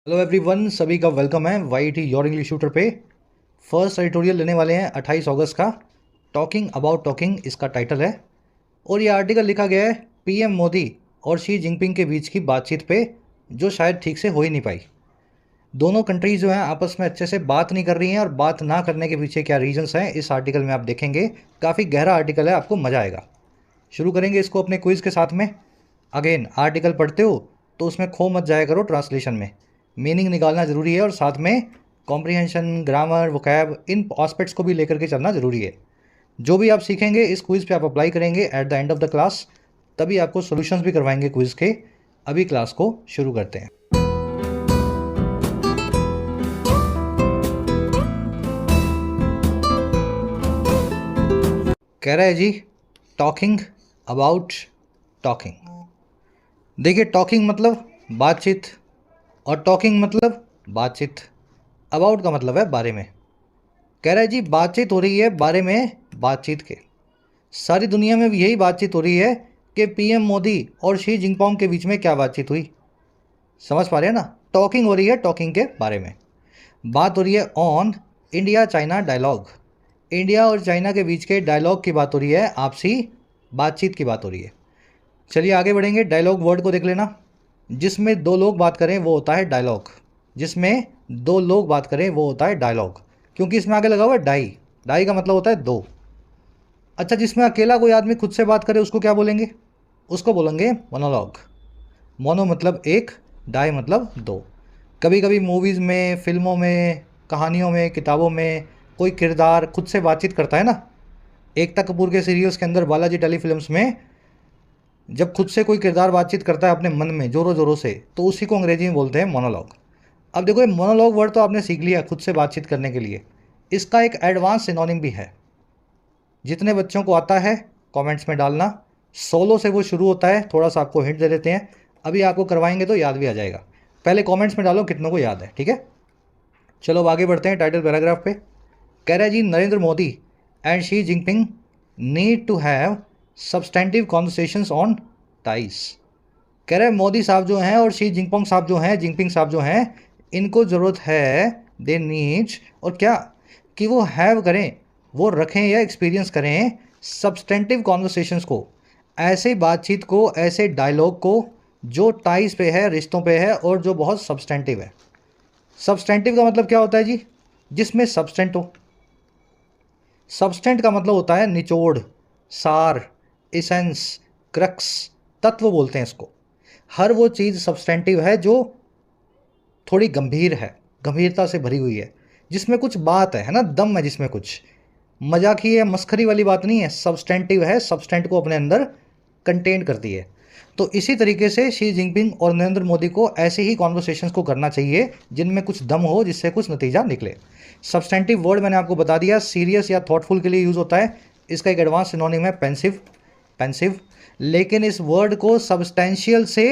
Hello everyone, सभी का welcome है Y T your English shooter पे। फर्स्ट एडिटोरियल लेने वाले हैं 28 अगस्त का। टॉकिंग अबाउट टॉकिंग इसका टाइटल है और ये आर्टिकल लिखा गया है पीएम मोदी और शी जिनपिंग के बीच की बातचीत पे, जो शायद ठीक से हो ही नहीं पाई। दोनों कंट्रीज जो हैं आपस में अच्छे से बात नहीं कर रही हैं और बात ना करने के पीछे क्या रीजंस हैं इस आर्टिकल में आप देखेंगे। काफ़ी गहरा आर्टिकल है, आपको मज़ा आएगा। शुरू करेंगे इसको अपने क्विज़ के साथ में। अगेन, आर्टिकल पढ़ते हो तो उसमें खो मत जाया करो, ट्रांसलेशन में मीनिंग निकालना ज़रूरी है और साथ में कॉम्प्रिहेंशन, ग्रामर, वोकैब, इन एस्पेक्ट्स को भी लेकर के चलना ज़रूरी है। जो भी आप सीखेंगे इस क्विज़ पे आप अप्लाई करेंगे at the end of the class, तभी आपको सॉल्यूशंस भी करवाएंगे क्विज़ के। अभी क्लास को शुरू करते हैं। कह रहा है जी टॉकिंग अबाउट टॉकिंग। देखिए, टॉकिंग मतलब बातचीत और टॉकिंग मतलब बातचीत। अबाउट का मतलब है बारे में। कह रहा है जी बातचीत हो रही है बारे में बातचीत के। सारी दुनिया में भी यही बातचीत हो रही है कि पीएम मोदी और शी जिनपिंग के बीच में क्या बातचीत हुई। समझ पा रहे हैं ना? टॉकिंग हो रही है टॉकिंग के बारे में। बात हो रही है on India China dialogue. India और चाइना के बीच के डायलॉग की बात हो रही है, आपसी बातचीत की बात हो रही है। चलिए आगे बढ़ेंगे। डायलॉग वर्ड को देख लेना। जिसमें दो लोग बात करें वो होता है डायलॉग। जिसमें दो लोग बात करें वो होता है डायलॉग, क्योंकि इसमें आगे लगा हुआ है डाई। डाई का मतलब होता है दो। अच्छा, जिसमें अकेला कोई आदमी खुद से बात करे उसको क्या बोलेंगे? उसको बोलेंगे मोनोलॉग। मोनो मतलब एक, डाई मतलब दो। कभी कभी मूवीज़ में, फिल्मों में, कहानियों में, किताबों में कोई किरदार खुद से बातचीत करता है ना। एकता कपूर के सीरियल्स के अंदर, बालाजी टेलीफिल्म्स में, जब खुद से कोई किरदार बातचीत करता है अपने मन में ज़ोरों ज़ोरों से, तो उसी को अंग्रेजी में बोलते हैं मोनोलॉग। अब देखो, ये मोनोलॉग वर्ड तो आपने सीख लिया खुद से बातचीत करने के लिए। इसका एक एडवांस सिनोनिम भी है। जितने बच्चों को आता है कमेंट्स में डालना। सोलो से वो शुरू होता है, थोड़ा सा आपको हिंट दे देते हैं, अभी आपको करवाएंगे तो याद भी आ जाएगा। पहले कमेंट्स में डालो कितनों को याद है, ठीक है? चलो अब आगे बढ़ते हैं टाइटल पैराग्राफ पे। कह रहा है जी Narendra Modi and Xi Jinping need to have substantive conversations on ties. कह रहे हैं मोदी साहब जो हैं और शी जिनपिंग साहब जो हैं, जिनपिंग साहब जो हैं, इनको ज़रूरत है, दे नीड, और क्या, कि वो हैव करें, वो रखें या एक्सपीरियंस करें सब्सटेंटिव कॉन्वर्सेशंस को, ऐसे बातचीत को, ऐसे डायलॉग को जो टाइस पे है, रिश्तों पे है और जो बहुत सब्सटेंटिव है। सब्सटेंटिव का मतलब क्या होता है जी? जिसमें सब्सटेंट हो। सब्सटेंट का मतलब होता है निचोड़, सार, इसेंस, क्रक्स, तत्व बोलते हैं इसको। हर वो चीज़ सब्सटेंटिव है जो थोड़ी गंभीर है, गंभीरता से भरी हुई है, जिसमें कुछ बात है ना, दम है जिसमें कुछ। मजाकी या मस्खरी वाली बात नहीं है, सब्सटेंटिव है, सब्सटेंट को अपने अंदर कंटेन करती है। तो इसी तरीके से शी जिनपिंग और नरेंद्र मोदी को ऐसे ही कॉन्वर्सेशंस को करना चाहिए जिनमें कुछ दम हो, जिससे कुछ नतीजा निकले। सब्सटेंटिव वर्ड मैंने आपको बता दिया, सीरियस या थॉटफुल के लिए यूज़ होता है। इसका एक एडवांस सिनोनिम है पेंसिव। पेंसिव। लेकिन इस वर्ड को सब्सटेंशियल से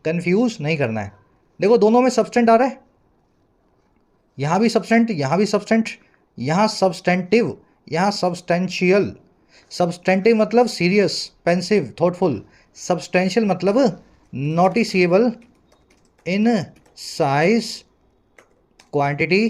कंफ्यूज नहीं करना है। देखो, दोनों में सब्सटेंट आ रहा है, यहाँ भी सब्सटेंट, यहाँ भी सब्सटेंट, यहाँ सब्सटेंटिव, यहाँ सब्सटेंशियल। सब्सटेंटिव मतलब सीरियस, पेंसिव, थॉटफुल। सब्सटेंशियल मतलब noticeable in size, quantity,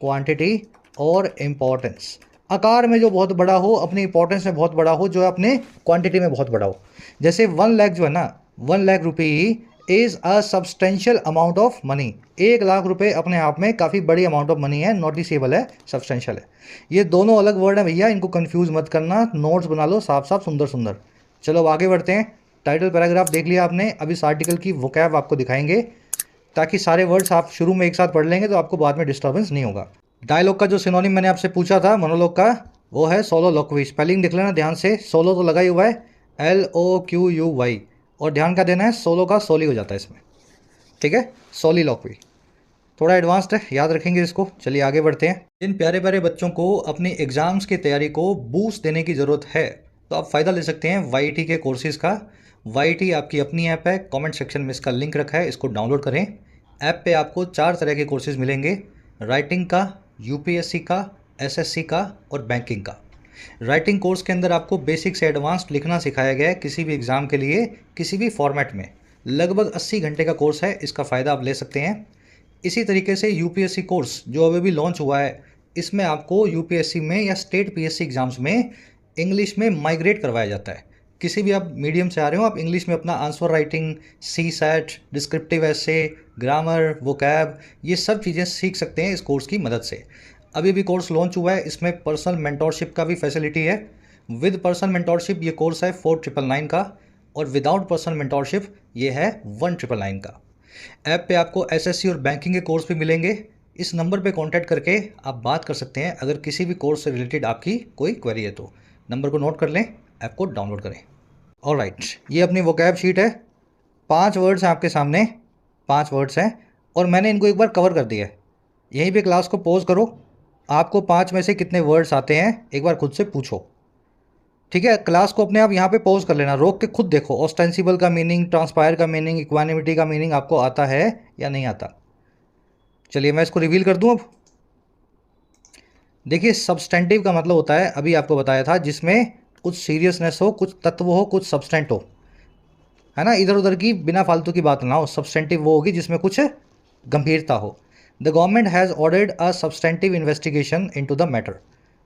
quantity और इम्पोर्टेंस। आकार में जो बहुत बड़ा हो, अपनी इंपॉर्टेंस में बहुत बड़ा हो, जो अपने क्वांटिटी में बहुत बड़ा हो। जैसे 1 लाख जो है ना, 1 लाख रुपी is a substantial amount of money. 1 lakh रुपए अपने आप में काफ़ी बड़ी अमाउंट ऑफ मनी है, नोटिसेबल है, सब्सटेंशियल है। ये दोनों अलग वर्ड हैं भैया, इनको कंफ्यूज मत करना। नोट्स बना लो साफ साफ, सुंदर सुंदर। चलो अब आगे बढ़ते हैं। टाइटल पैराग्राफ देख लिया आपने, अब इस आर्टिकल की वोकैब आपको दिखाएंगे, ताकि सारे वर्ड्स आप शुरू में एक साथ पढ़ लेंगे तो आपको बाद में डिस्टर्बेंस नहीं होगा। डायलॉग का जो सिनोनिम मैंने आपसे पूछा था मोनोलॉग का, वो है सोलोलोक्वी। स्पेलिंग देख लेना ध्यान से। सोलो तो लगा ही हुआ है, LOQUY, और ध्यान का देना है सोलो का सोली हो जाता है इसमें, ठीक है? सोलिलोक्वी थोड़ा एडवांस्ड है, याद रखेंगे इसको। चलिए आगे बढ़ते हैं। इन प्यारे प्यारे बच्चों को अपनी एग्जाम्स की तैयारी को बूस्ट देने की ज़रूरत है, तो आप फ़ायदा ले सकते हैं YT के कोर्सेज़ का। YT आपकी अपनी ऐप है, कमेंट सेक्शन में इसका लिंक रखा है, इसको डाउनलोड करें। ऐप पे आपको 4 तरह के कोर्सेज़ मिलेंगे, राइटिंग का, UPSC का, SSC का और बैंकिंग का। राइटिंग कोर्स के अंदर आपको बेसिक से एडवांस्ड लिखना सिखाया गया है, किसी भी एग्ज़ाम के लिए, किसी भी फॉर्मेट में। लगभग 80 घंटे का कोर्स है, इसका फ़ायदा आप ले सकते हैं। इसी तरीके से यूपीएससी कोर्स जो अभी भी लॉन्च हुआ है, इसमें आपको यूपीएससी में या स्टेट पीएससी एग्जाम्स में इंग्लिश में माइग्रेट करवाया जाता है। किसी भी आप मीडियम से आ रहे हो, आप इंग्लिश में अपना आंसर राइटिंग, सी सेट, डिस्क्रिप्टिव एसे, ग्रामर, वोकैब, ये सब चीज़ें सीख सकते हैं इस कोर्स की मदद से। अभी भी कोर्स लॉन्च हुआ है, इसमें पर्सनल मेंटोरशिप का भी फैसिलिटी है। विद पर्सनल मेंटोरशिप ये कोर्स है 4999 का, और विदाउट पर्सनल मेंटोरशिप ये है 1999 का। ऐप पे आपको एसएससी और बैंकिंग के कोर्स भी मिलेंगे। इस नंबर पे कांटेक्ट करके आप बात कर सकते हैं अगर किसी भी कोर्स से रिलेटेड आपकी कोई क्वेरी है तो। नंबर को नोट कर लें, ऐप को डाउनलोड करें। ऑलराइट, ये अपनी वोकैब शीट है। 5 वर्ड्स हैं आपके सामने, 5 वर्ड्स हैं, और मैंने इनको एक बार कवर कर दिया है। यहीं पे क्लास को पॉज करो, आपको 5 में से कितने वर्ड्स आते हैं एक बार खुद से पूछो। ठीक है, क्लास को अपने आप यहाँ पे पॉज कर लेना, रोक के खुद देखो ऑस्टेंसिबल का मीनिंग, ट्रांसपायर का मीनिंग, इक्वानिमिटी का मीनिंग आपको आता है या नहीं आता। चलिए मैं इसको रिवील कर दूँ अब। देखिए, सब्सटेंटिव का मतलब होता है, अभी आपको बताया था, जिसमें कुछ सीरियसनेस हो, कुछ तत्व हो, कुछ सब्सटेंट हो, है ना, इधर उधर की बिना फालतू की बात ना हो। सब्सटेंटिव वो होगी जिसमें कुछ गंभीरता हो। The government has ordered a substantive investigation into the matter.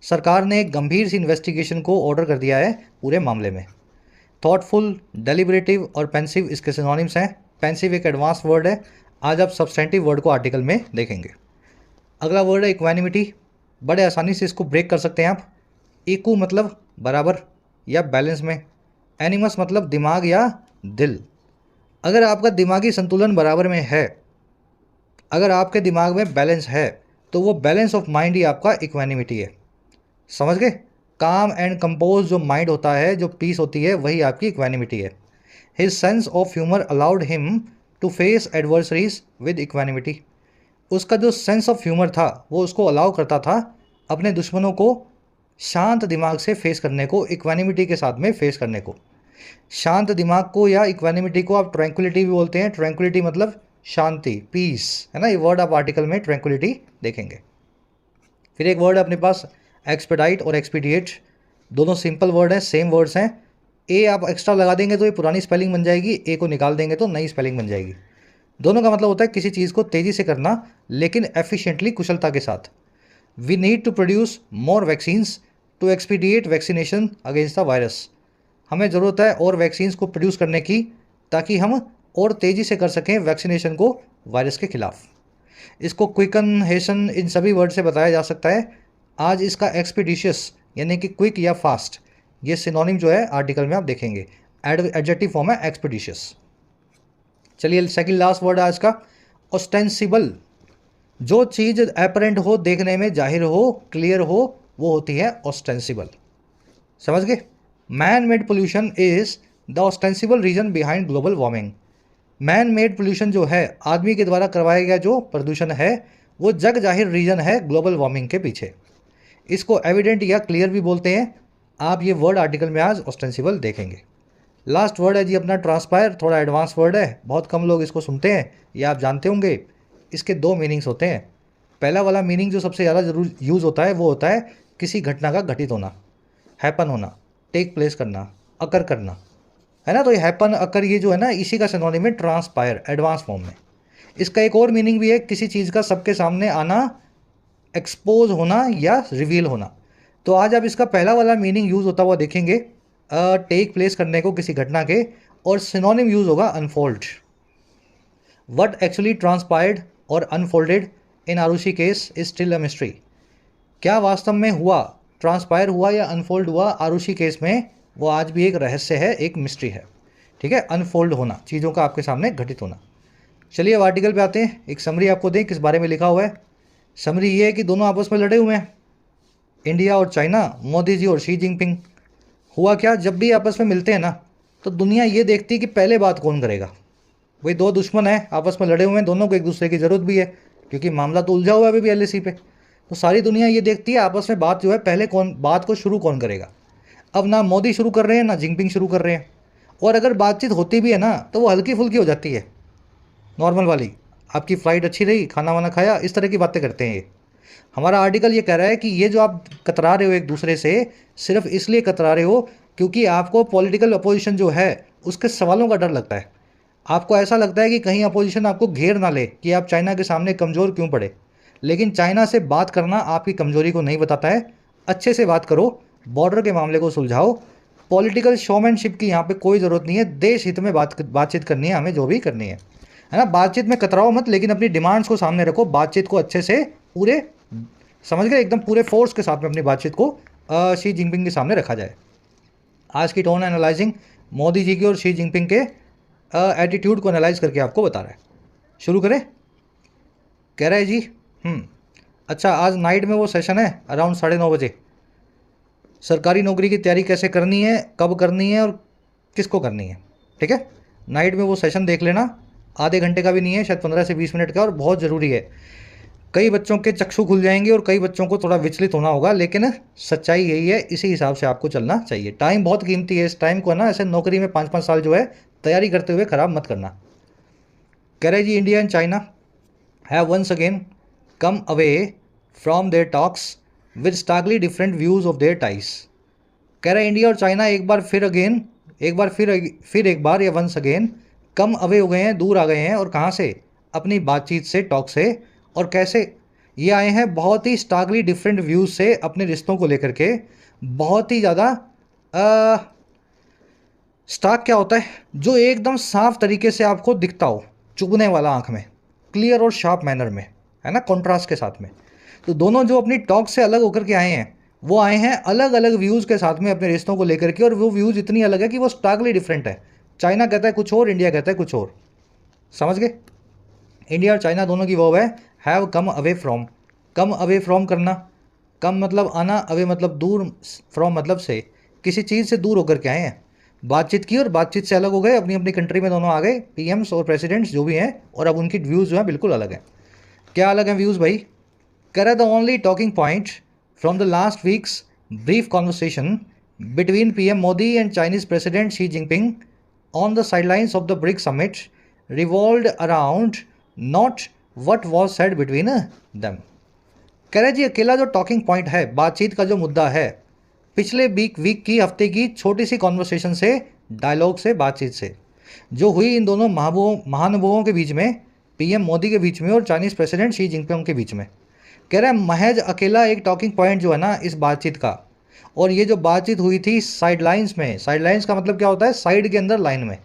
सरकार ने एक गंभीर सी इन्वेस्टिगेशन को ऑर्डर कर दिया है पूरे मामले में। थॉटफुल, डेलिबरेटिव और पेंसिव इसके सिनोनिम्स हैं। पेंसिव एक एडवांस वर्ड है, आज आप सब्सटेंटिव वर्ड को आर्टिकल में देखेंगे। अगला वर्ड है इक्वानिमिटी। बड़े आसानी से इसको ब्रेक कर सकते हैं आप। इक्ू मतलब बराबर या बैलेंस में। एनिमस मतलब दिमाग या दिल। अगर आपका दिमागी संतुलन बराबर में है, अगर आपके दिमाग में बैलेंस है, तो वो बैलेंस ऑफ माइंड ही आपका इक्वानिमिटी है। समझ गए? काम एंड कंपोज जो माइंड होता है, जो पीस होती है, वही आपकी इक्वानिमिटी है। His sense of humour allowed him to face adversaries with equanimity. उसका जो सेंस ऑफ ह्यूमर था वो उसको अलाउ करता था अपने दुश्मनों को शांत दिमाग से फेस करने को, इक्वानिमिटी के साथ में फेस करने को। शांत दिमाग को या इक्वानिमिटी को आप ट्रैंक्विलिटी भी बोलते हैं। ट्रैंक्विलिटी मतलब शांति, पीस, है ना। ये वर्ड आप आर्टिकल में ट्रैंक्विलिटी देखेंगे। फिर एक वर्ड है अपने पास एक्सपेडाइट और एक्सपीडिएट। दोनों सिंपल वर्ड हैं, सेम वर्ड्स हैं। ए आप एक्स्ट्रा लगा देंगे तो ये पुरानी स्पेलिंग बन जाएगी, ए को निकाल देंगे तो नई स्पेलिंग बन जाएगी। दोनों का मतलब होता है किसी चीज़ को तेज़ी से करना, लेकिन एफिशिएंटली, कुशलता के साथ। We need to produce more vaccines to expedite vaccination against the virus. हमें ज़रूरत है और वैक्सीन्स को प्रोड्यूस करने की, ताकि हम और तेज़ी से कर सकें वैक्सीनेशन को वायरस के खिलाफ। इसको क्विकन, हेसन, इन सभी वर्ड से बताया जा सकता है। आज इसका एक्सपीडिशियस यानी कि क्विक या फास्ट, ये सिनोनिम जो है आर्टिकल में आप देखेंगे। एडजेक्टिव फॉर्म है एक्सपीडिशियस। चलिए सेकंड लास्ट वर्ड है आज का, ऑस्टेंसिबल। जो चीज़ एपरेंट हो, देखने में जाहिर हो, क्लियर हो, वो होती है ऑस्टेंसिबल। समझ गए? Man made pollution is the ostensible reason behind global warming. Man made pollution जो है, आदमी के द्वारा करवाया गया जो प्रदूषण है, वो जग जाहिर रीजन है ग्लोबल वार्मिंग के पीछे। इसको एविडेंट या क्लियर भी बोलते हैं। आप ये वर्ड आर्टिकल में आज ऑस्टेंसिबल देखेंगे। लास्ट वर्ड है जी अपना ट्रांसपायर। थोड़ा एडवांस वर्ड है, बहुत कम लोग इसको सुनते हैं, ये आप जानते होंगे। इसके 2 मीनिंग्स होते हैं। पहला वाला मीनिंग जो सबसे ज़्यादा जरूर यूज़ होता है वो होता है किसी घटना का घटित होना, हैपन होना, टेक प्लेस करना, अकर करना, है ना। तो ये हैपन, अकर, ये जो है ना, इसी का सिनोनिम है ट्रांसपायर एडवांस फॉर्म में। इसका एक और मीनिंग भी है, किसी चीज़ का सबके सामने आना, एक्सपोज होना या रिवील होना। तो आज आप इसका पहला वाला मीनिंग यूज़ होता हुआ देखेंगे, टेक प्लेस करने को किसी घटना के, और सिनोनिम यूज़ होगा अनफोल्ड। वट एक्चुअली ट्रांसपायर्ड और unfolded in Aarushi case is still a mystery. क्या वास्तव में हुआ, ट्रांसपायर हुआ या अनफोल्ड हुआ आरुषि केस में, वो आज भी एक रहस्य है, एक मिस्ट्री है। ठीक है, अनफोल्ड होना, चीज़ों का आपके सामने घटित होना। चलिए अब आर्टिकल पे आते हैं। एक समरी आपको दें किस बारे में लिखा हुआ है। समरी ये है कि दोनों आपस में लड़े हुए हैं, इंडिया और चाइना, मोदी जी और शी जिनपिंग। हुआ क्या, जब भी आपस में मिलते हैं ना, तो दुनिया ये देखती है कि पहले बात कौन करेगा। वही 2 दुश्मन हैं, आपस में लड़े हुए हैं, दोनों को एक दूसरे की ज़रूरत भी है, क्योंकि मामला तो उलझा हुआ है अभी भी एलएसी पे। तो सारी दुनिया ये देखती है आपस में बात जो है, पहले कौन बात को शुरू कौन करेगा। अब ना मोदी शुरू कर रहे हैं, ना जिनपिंग शुरू कर रहे हैं। और अगर बातचीत होती भी है ना, तो वो हल्की फुल्की हो जाती है, नॉर्मल वाली। आपकी फ़्लाइट अच्छी रही, खाना वाना खाया, इस तरह की बातें करते हैं ये। हमारा आर्टिकल ये कह रहा है कि ये जो आप कतरा रहे हो एक दूसरे से, सिर्फ इसलिए कतरा रहे हो क्योंकि आपको पॉलिटिकल अपोजिशन जो है उसके सवालों का डर लगता है। आपको ऐसा लगता है कि कहीं अपोजिशन आपको घेर ना ले कि आप चाइना के सामने कमज़ोर क्यों पड़े, लेकिन चाइना से बात करना आपकी कमज़ोरी को नहीं बताता है। अच्छे से बात करो, बॉर्डर के मामले को सुलझाओ। पॉलिटिकल शोमैनशिप की यहाँ पे कोई ज़रूरत नहीं है, देश हित में बातचीत करनी है हमें, जो भी करनी है ना। बातचीत में कतराओ मत, लेकिन अपनी डिमांड्स को सामने रखो। बातचीत को अच्छे से पूरे, समझ गए, एकदम पूरे फोर्स के साथ में अपनी बातचीत को शी जिनपिंग के सामने रखा जाए। आज की टोन एनालाइजिंग मोदी जी की और शी जिनपिंग के एटीट्यूड को एनालाइज करके आपको बता रहा है। शुरू करें? कह रहा है जी अच्छा, आज नाइट में वो सेशन है अराउंड 9:30 बजे। सरकारी नौकरी की तैयारी कैसे करनी है, कब करनी है और किसको करनी है, ठीक है? नाइट में वो सेशन देख लेना, आधे घंटे का भी नहीं है, शायद 15 से 20 मिनट का, और बहुत ज़रूरी है। कई बच्चों के चक्षु खुल जाएंगे और कई बच्चों को थोड़ा विचलित होना होगा, लेकिन सच्चाई यही है, इसी हिसाब से आपको चलना चाहिए। टाइम बहुत कीमती है, इस टाइम को ना ऐसे नौकरी में 5-5 साल जो है तैयारी करते हुए ख़राब मत करना। कह रहे जी, India and China have once again come away from their talks with starkly different views of their ties. कह रहे इंडिया और चाइना एक बार या वंस अगेन कम अवे हो गए हैं, दूर आ गए हैं। और कहाँ से? अपनी बातचीत से, टॉक से। और कैसे ये आए हैं? बहुत ही स्टार्कली डिफरेंट व्यूज़ से अपने रिश्तों को लेकर के। बहुत ही ज़्यादा स्टार्क क्या होता है? जो एकदम साफ तरीके से आपको दिखता हो, चुभने वाला आंख में, क्लियर और शार्प मैनर में, है ना, कॉन्ट्रास्ट के साथ में। तो दोनों जो अपनी टॉक से अलग होकर के आए हैं, वो आए हैं अलग अलग व्यूज़ के साथ में अपने रिश्तों को लेकर के। और वो व्यूज़ इतनी अलग है कि वो स्टार्कली डिफरेंट है। चाइना कहता है कुछ और, इंडिया कहता है कुछ और। समझ गए? इंडिया और चाइना दोनों की वर्ब है have come away from. Come away from करना, कम मतलब आना, अवे मतलब दूर, फ्रॉम मतलब से, किसी चीज़ से दूर होकर के आए हैं। बातचीत की और बातचीत से अलग हो गए, अपनी अपनी कंट्री में दोनों आ गए, पीएम्स और प्रेसिडेंट्स जो भी हैं, और अब उनकी व्यूज़ जो हैं बिल्कुल अलग हैं। क्या अलग हैं व्यूज़ भाई? कह रहा है the only talking point from the last weeks brief conversation between PM Modi and Chinese president Xi Jinping on the sidelines of the BRICS summit revolved around not what was said between them। कह रहे जी, अकेला जो talking point है, बातचीत का जो मुद्दा है, पिछले वीक की, हफ्ते की छोटी सी कॉन्वर्सेशन से, डायलॉग से, बातचीत से, जो हुई इन दोनों महानुभावों के बीच में, पीएम मोदी के बीच में और चाइनीज़ प्रेसिडेंट शी जिनपिंग के बीच में। कह रहे हैं महज अकेला एक टॉकिंग पॉइंट जो है ना इस बातचीत का, और ये जो बातचीत हुई थी साइडलाइंस में। साइडलाइंस का मतलब क्या होता है? साइड के अंदर, लाइन में।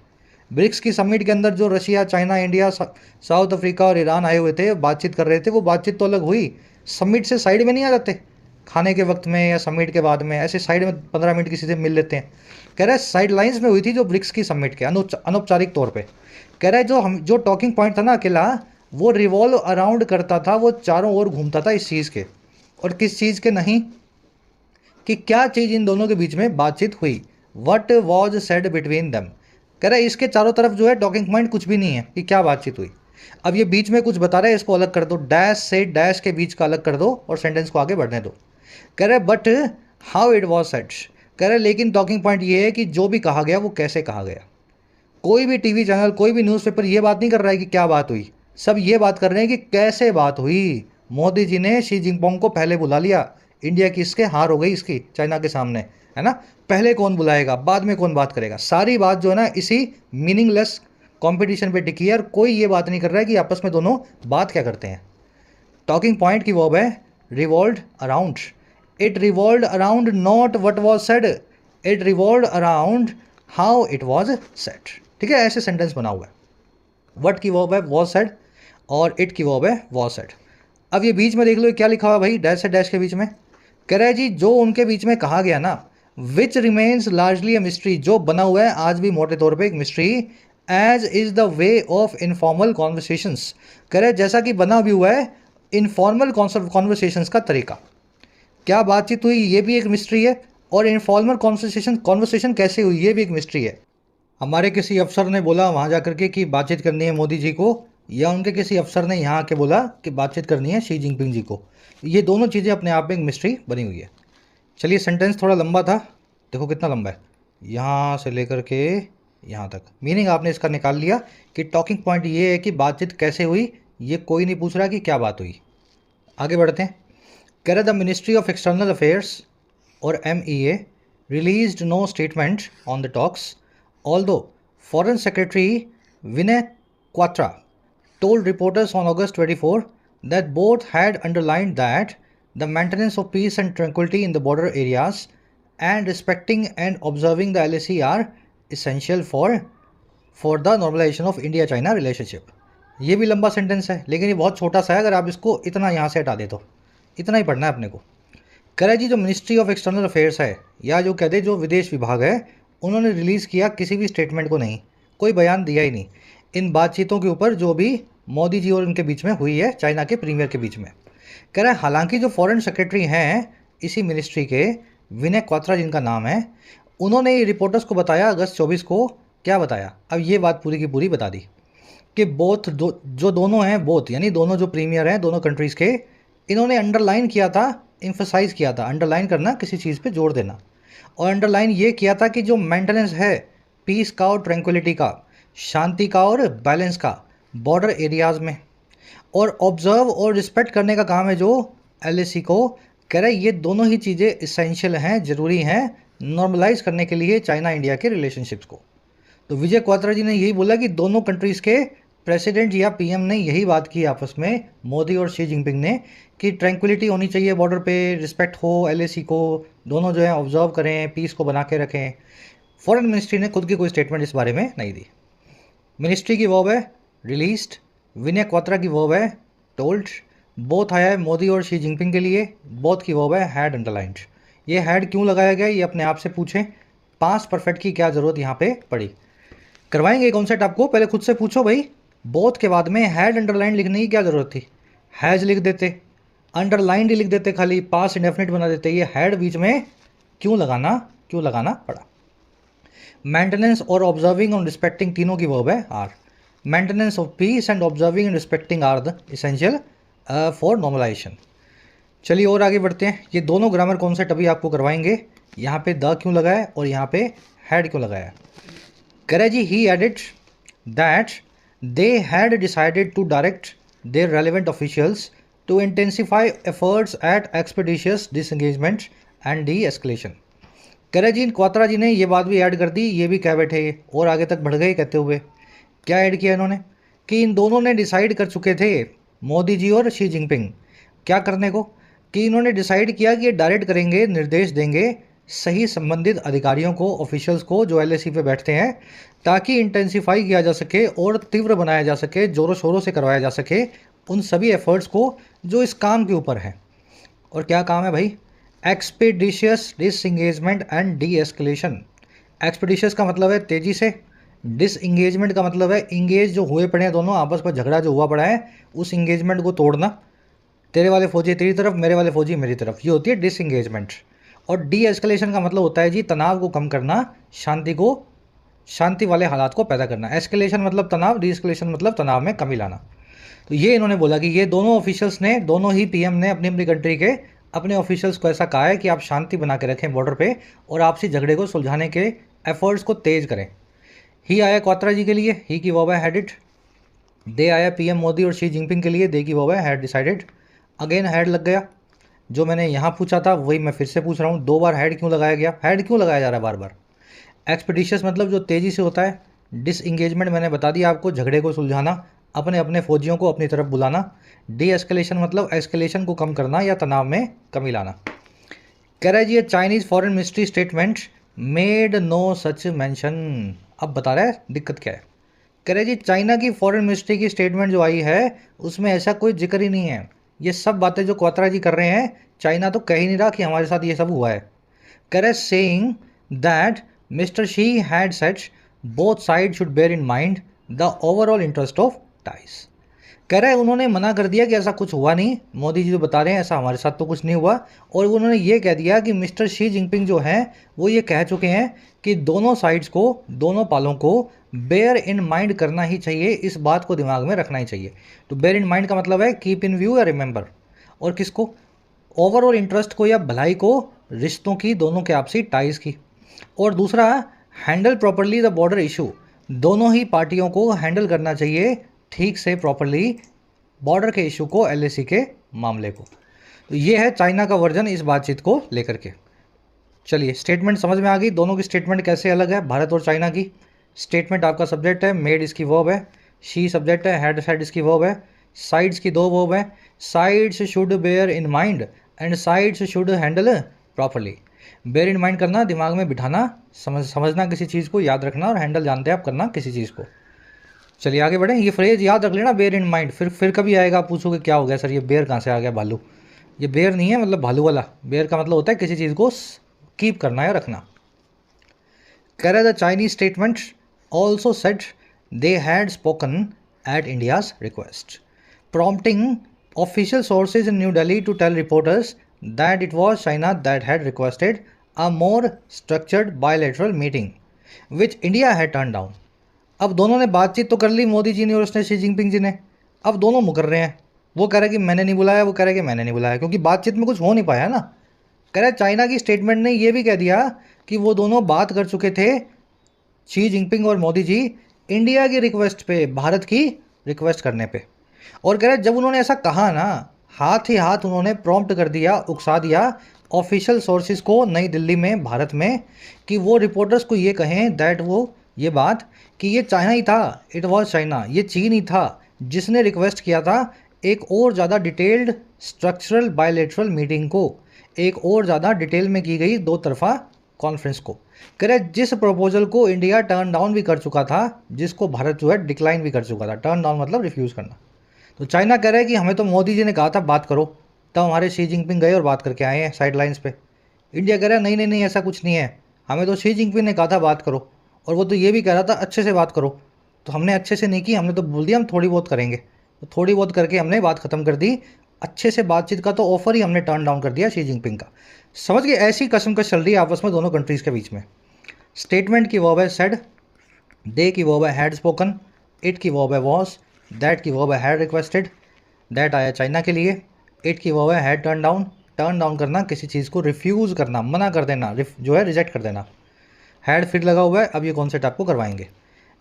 ब्रिक्स की समिट के अंदर जो Russia, China, India, south Africa और ईरान आए हुए थे, बातचीत कर रहे थे, वो बातचीत तो अलग हुई। समिट से साइड में नहीं आ जाते खाने के वक्त में या समिट के बाद में, ऐसे साइड में 15 मिनट किसी से मिल लेते हैं। कह रहा है साइड लाइन्स में हुई थी जो ब्रिक्स की समिट के अनौपचारिक तौर पर। कह रहा है जो टॉकिंग पॉइंट था ना अकेला, वो रिवॉल्व अराउंड करता था, वो चारों ओर घूमता था इस चीज़ के। और किस चीज़ के? नहीं, कि क्या चीज़ इन दोनों के बीच में बातचीत हुई, what was said between them. कह रहा है इसके चारों तरफ जो है टॉकिंग पॉइंट कुछ भी नहीं है कि क्या बातचीत हुई। अब ये बीच में कुछ बता रहा है, इसको अलग कर दो, डैश से डैश के बीच का अलग कर दो और सेंटेंस को आगे बढ़ने दो। कह रहा है but how it was said. कह रहा है लेकिन टॉकिंग पॉइंट ये है कि जो भी कहा गया वो कैसे कहा गया। कोई भी टीवी चैनल, कोई भी न्यूज़पेपर ये बात नहीं कर रहा है कि क्या बात हुई, सब ये बात कर रहे हैं कि कैसे बात हुई। मोदी जी ने शी जिनपिंग को पहले बुला लिया, इंडिया की इसके हार हो गई इसकी चाइना के सामने, है ना। पहले कौन बुलाएगा, बाद में कौन बात करेगा, सारी बात जो है ना इसी मीनिंगलेस कंपटीशन पे टिकी है। और कोई ये बात नहीं कर रहा है कि आपस में दोनों बात क्या करते हैं। टॉकिंग पॉइंट की वर्ब है revolved around. It revolved around not what was said, it revolved around how it was said. ठीक है, ऐसे सेंटेंस बना हुआ है। व्हाट की वर्ब है वाज सेड और इट की वर्ब है वाज सेड। अब ये बीच में देख लो क्या लिखा हुआ है भाई, डैश से डैश के बीच में। कह रहा है जी जो उनके बीच में कहा गया ना, which remains largely a mystery, जो बना हुआ है आज भी मोटे तौर पे एक mystery, as is the way of informal conversations. कह रहे जैसा कि बना भी हुआ है इनफॉर्मल कॉन्वर्सेशंस का तरीका। क्या बातचीत हुई ये भी एक मिस्ट्री है, और इनफॉर्मल कॉन्वर्सेशन कैसे हुई ये भी एक मिस्ट्री है। हमारे किसी अफसर ने बोला वहाँ जा करके कि बातचीत करनी है मोदी जी को, या उनके किसी अफसर ने यहाँ आके बोला कि बातचीत करनी है शी जिनपिंग जी को। ये दोनों चीज़ें अपने आप में एक मिस्ट्री बनी हुई है। चलिए, सेंटेंस थोड़ा लंबा था, देखो कितना लंबा है, यहाँ से लेकर के यहाँ तक। मीनिंग आपने इसका निकाल लिया कि टॉकिंग पॉइंट ये है कि बातचीत कैसे हुई, ये कोई नहीं पूछ रहा कि क्या बात हुई। आगे बढ़ते हैं। कह रहे the ministry of external affairs और MEA released no statement on the talks, although foreign secretary Vinay Quatra told reporters on August 24 that both had underlined that the maintenance of peace and tranquility in the border areas and respecting and observing the LAC are essential for the normalization of India-China relationship. ये भी लंबा sentence है लेकिन ये बहुत छोटा सा है, अगर आप इसको इतना यहाँ से हटा दे तो इतना ही पढ़ना है अपने को। करे जी जो मिनिस्ट्री ऑफ एक्सटर्नल अफेयर्स है या जो कहते जो विदेश विभाग है, उन्होंने रिलीज़ किया किसी भी स्टेटमेंट को नहीं, कोई बयान दिया ही नहीं इन बातचीतों के ऊपर जो भी मोदी जी और उनके बीच में हुई है, चाइना के प्रीमियर के बीच में। कह रहा है हालांकि जो फॉरेन सेक्रेटरी हैं इसी मिनिस्ट्री के, विनय क्वात्रा जिनका नाम है, उन्होंने रिपोर्टर्स को बताया अगस्त 24 को, क्या बताया, अब ये बात पूरी की पूरी बता दी कि जो दोनों हैं, बोथ यानी दोनों जो प्रीमियर हैं दोनों कंट्रीज़ के, इन्होंने अंडरलाइन किया था, एम्फसाइज़ किया था, अंडरलाइन करना किसी चीज़ पे जोर देना, और अंडरलाइन ये किया था कि जो मेंटेनेंस है पीस का और ट्रैंक्विलिटी का, शांति का और बैलेंस का बॉर्डर एरियाज़ में, और ऑब्ज़र्व और रिस्पेक्ट करने का काम है जो LAC को। कह रहे ये दोनों ही चीज़ें इसेंशियल हैं, ज़रूरी हैं नॉर्मलाइज करने के लिए चाइना इंडिया के रिलेशनशिप्स को। तो विजय क्वात्रा जी ने यही बोला कि दोनों कंट्रीज़ के प्रेसिडेंट या PM ने यही बात की आपस में, मोदी और शी जिनपिंग ने, कि ट्रैंक्विलिटी होनी चाहिए बॉर्डर पे, रिस्पेक्ट हो LAC को, दोनों जो है ऑब्जर्व करें, पीस को बना के रखें। फॉरेन मिनिस्ट्री ने खुद की कोई स्टेटमेंट इस बारे में नहीं दी। मिनिस्ट्री की वर्ब है रिलीज्ड, विनय क्वात्रा की वर्ब है टोल्ड, बोथ आया है मोदी और शी जिनपिंग के लिए, बोथ की वर्ब है हैड अंडरलाइंड। ये हैड क्यों लगाया गया ये अपने आप से पूछें, पास्ट परफेक्ट की क्या ज़रूरत यहाँ पे पड़ी। करवाएंगे कॉन्सेप्ट आपको, पहले खुद से पूछो भाई, बोथ के बाद में हैड अंडरलाइन लिखने की क्या ज़रूरत थी, हैज़ लिख देते, अंडरलाइंड ही लिख देते, खाली पास्ट इंडेफिनिट बना देते, ये हैड बीच में क्यों लगाना पड़ा। मेंटेनेंस और ऑब्जर्विंग और रिस्पेक्टिंग तीनों की वर्ब है are. Maintenance of peace and observing and respecting are the essential for normalisation. चलिए और आगे बढ़ते हैं, ये दोनों ग्रामर कॉन्सेप्ट अभी आपको करवाएंगे। यहाँ पे द क्यों लगाया और यहाँ पे हैड क्यों लगाया। करे जी he added that they had decided to direct their relevant officials to intensify efforts at expeditious disengagement and de-escalation। करे जी क्वात्रा जी ने ये बात भी ऐड कर दी, ये भी कह बैठे और आगे तक बढ़ गए कहते हुए, क्या ऐड किया इन्होंने कि इन दोनों ने डिसाइड कर चुके थे, मोदी जी और शी जिनपिंग, क्या करने को, कि इन्होंने डिसाइड किया कि ये डायरेक्ट करेंगे, निर्देश देंगे सही संबंधित अधिकारियों को, ऑफिशियल्स को जो LAC पे बैठते हैं, ताकि इंटेंसिफाई किया जा सके और तीव्र बनाया जा सके, ज़ोरों शोरों से करवाया जा सके उन सभी एफर्ट्स को जो इस काम के ऊपर है। और क्या काम है भाई, expeditious disengagement and D escalation. Expeditious का मतलब है तेज़ी से, डिसएंगेजमेंट का मतलब है इंगेज जो हुए पड़े हैं दोनों, आपस में झगड़ा जो हुआ पड़ा है उस इंगेजमेंट को तोड़ना, तेरे वाले फौजी तेरी तरफ, मेरे वाले फौजी मेरी तरफ, ये होती है डिसएंगेजमेंट। और डी एस्केलेशन का मतलब होता है जी तनाव को कम करना, शांति वाले हालात को पैदा करना। एस्केलेशन मतलब तनाव, डी एस्केलेशन मतलब तनाव में कमी लाना। तो ये इन्होंने बोला कि ये दोनों ऑफिशियल्स ने, दोनों ही PM ने अपनी अपनी कंट्री के अपने ऑफिशियल्स को ऐसा कहा है कि आप शांति बना के रखें बॉर्डर पे और आपसी झगड़े को सुलझाने के एफर्ट्स को तेज करें। ही आया क्वात्रा जी के लिए, ही की वर्ब है हैडेड। दे आया PM मोदी और शी जिनपिंग के लिए, दे की वर्ब है हैड डिसाइडेड। अगेन हैड लग गया, जो मैंने यहाँ पूछा था वही मैं फिर से पूछ रहा हूँ, 2 बार हैड क्यों लगाया गया, हैड क्यों लगाया जा रहा है बार बार। एक्सपीडिशियस मतलब जो तेज़ी से होता है, डिसएंगेजमेंट मैंने बता दिया आपको, झगड़े को सुलझाना, अपने अपने फौजियों को अपनी तरफ बुलाना। डी एस्केलेशन मतलब एस्केलेशन को कम करना या तनाव में कमी लाना। कह रहा है जी Chinese foreign ministry statement made no such mention. अब बता रहा है दिक्कत क्या है। कह रहे जी चाइना की फॉरेन मिनिस्ट्री की स्टेटमेंट जो आई है उसमें ऐसा कोई जिक्र ही नहीं है। ये सब बातें जो क्वात्रा जी कर रहे हैं, चाइना तो कह ही नहीं रहा कि हमारे साथ ये सब हुआ है। कह रहे saying that Mr. Xi had said both sides should bear in mind the overall interest of ties। कह रहे हैं उन्होंने मना कर दिया कि ऐसा कुछ हुआ नहीं, मोदी जी जो बता रहे हैं ऐसा हमारे साथ तो कुछ नहीं हुआ, और उन्होंने ये कह दिया कि मिस्टर शी जिनपिंग जो हैं वो ये कह चुके हैं कि दोनों साइड्स को, दोनों पालों को बेयर इन माइंड करना ही चाहिए, इस बात को दिमाग में रखना ही चाहिए। तो बेयर इन माइंड का मतलब है कीप इन व्यू या रिमेंबर, और किसको, ओवरऑल इंटरेस्ट को या भलाई को, रिश्तों की, दोनों के आपसी टाइज की। और दूसरा handle properly the border issue, दोनों ही पार्टियों को हैंडल करना चाहिए ठीक से प्रॉपरली बॉर्डर के इशू को, LAC के मामले को। तो ये है चाइना का वर्जन इस बातचीत को लेकर के। चलिए स्टेटमेंट समझ में आ गई, दोनों की स्टेटमेंट कैसे अलग है भारत और चाइना की। स्टेटमेंट आपका सब्जेक्ट है, मेड इसकी वर्ब है, शी सब्जेक्ट है, हैड इसकी वर्ब है, साइड्स की दो वर्ब है। Sides should bear in mind and sides should handle properly. Bear in mind करना, दिमाग में बिठाना, समझना किसी चीज़ को, याद रखना, और हैंडल जानते हैं आप करना किसी चीज़ को। चलिए आगे बढ़ें। ये फ्रेज याद रख लेना, बेयर इन माइंड। फिर कभी आएगा आप पूछोगे क्या हो गया सर ये बेयर कहाँ से आ गया भालू। ये बेयर नहीं है मतलब भालू वाला, बेयर का मतलब होता है किसी चीज़ को कीप करना या रखना। कह रहे the Chinese statement also said they had spoken eight India's request, prompting official sources in New Delhi to tell reporters that it was China that had requested a more structured bilateral meeting, which India had turned down. अब दोनों ने बातचीत तो कर ली, मोदी जी ने और उसने Xi Jinping जी ने। अब दोनों मुकर रहे हैं, वो कह रहे हैं कि मैंने नहीं बुलाया, वो कह रहे हैं कि मैंने नहीं बुलाया, क्योंकि बातचीत में कुछ हो नहीं पाया ना। कह रहे चाइना की स्टेटमेंट ने ये भी कह दिया कि वो दोनों बात कर चुके थे, शी जिनपिंग और मोदी जी, इंडिया की रिक्वेस्ट पे, भारत की रिक्वेस्ट करने पे। और कह रहे जब उन्होंने ऐसा कहा ना, हाथ ही हाथ उन्होंने प्रॉम्प्ट कर दिया, उकसा दिया ऑफिशियल सोर्सेज को नई दिल्ली में, भारत में, कि वो रिपोर्टर्स को ये कहें दैट वो ये बात कि ये चाइना ही था, इट वॉज चाइना, ये चीन ही था जिसने रिक्वेस्ट किया था एक और ज़्यादा डिटेल्ड स्ट्रक्चरल बायलेटरल मीटिंग को, एक और ज़्यादा डिटेल में की गई दो तरफा कॉन्फ्रेंस को। कह रहे जिस प्रपोजल को इंडिया टर्न डाउन भी कर चुका था, जिसको भारत जो है डिक्लाइन भी कर चुका था। टर्न डाउन मतलब रिफ्यूज़ करना। तो चाइना कह रहा है कि हमें तो मोदी जी ने कहा था बात करो, तब हमारे शी जिनपिंग गए और बात करके आए हैं साइड लाइन्स पे। इंडिया कह रहा है नहीं नहीं नहीं ऐसा कुछ नहीं है, हमें तो शी जिनपिंग ने कहा था बात करो, और वो तो ये भी कह रहा था अच्छे से बात करो। तो हमने अच्छे से नहीं की, हमने तो बोल दिया हम थोड़ी बहुत करेंगे, तो थोड़ी बहुत करके हमने बात ख़त्म कर दी। अच्छे से बातचीत का तो ऑफर ही हमने टर्न डाउन कर दिया शी जिनपिंग का। समझ गए, ऐसी कशमकश चल रही है आपस में दोनों कंट्रीज़ के बीच में। स्टेटमेंट की वर्ब है सेड, दे की वर्ब है हैड स्पोकन, इट की वर्ब है वॉज, दैट की वर्ब है हैड रिक्वेस्टेड, दैट आया चाइना के लिए, इट की वर्ब है had turn down, turn down करना, किसी चीज़ को रिफ्यूज़ करना, मना कर देना, जो है रिजेक्ट कर देना। हैड फिर लगा हुआ है, अब ये कॉन्सेप्ट आपको करवाएंगे।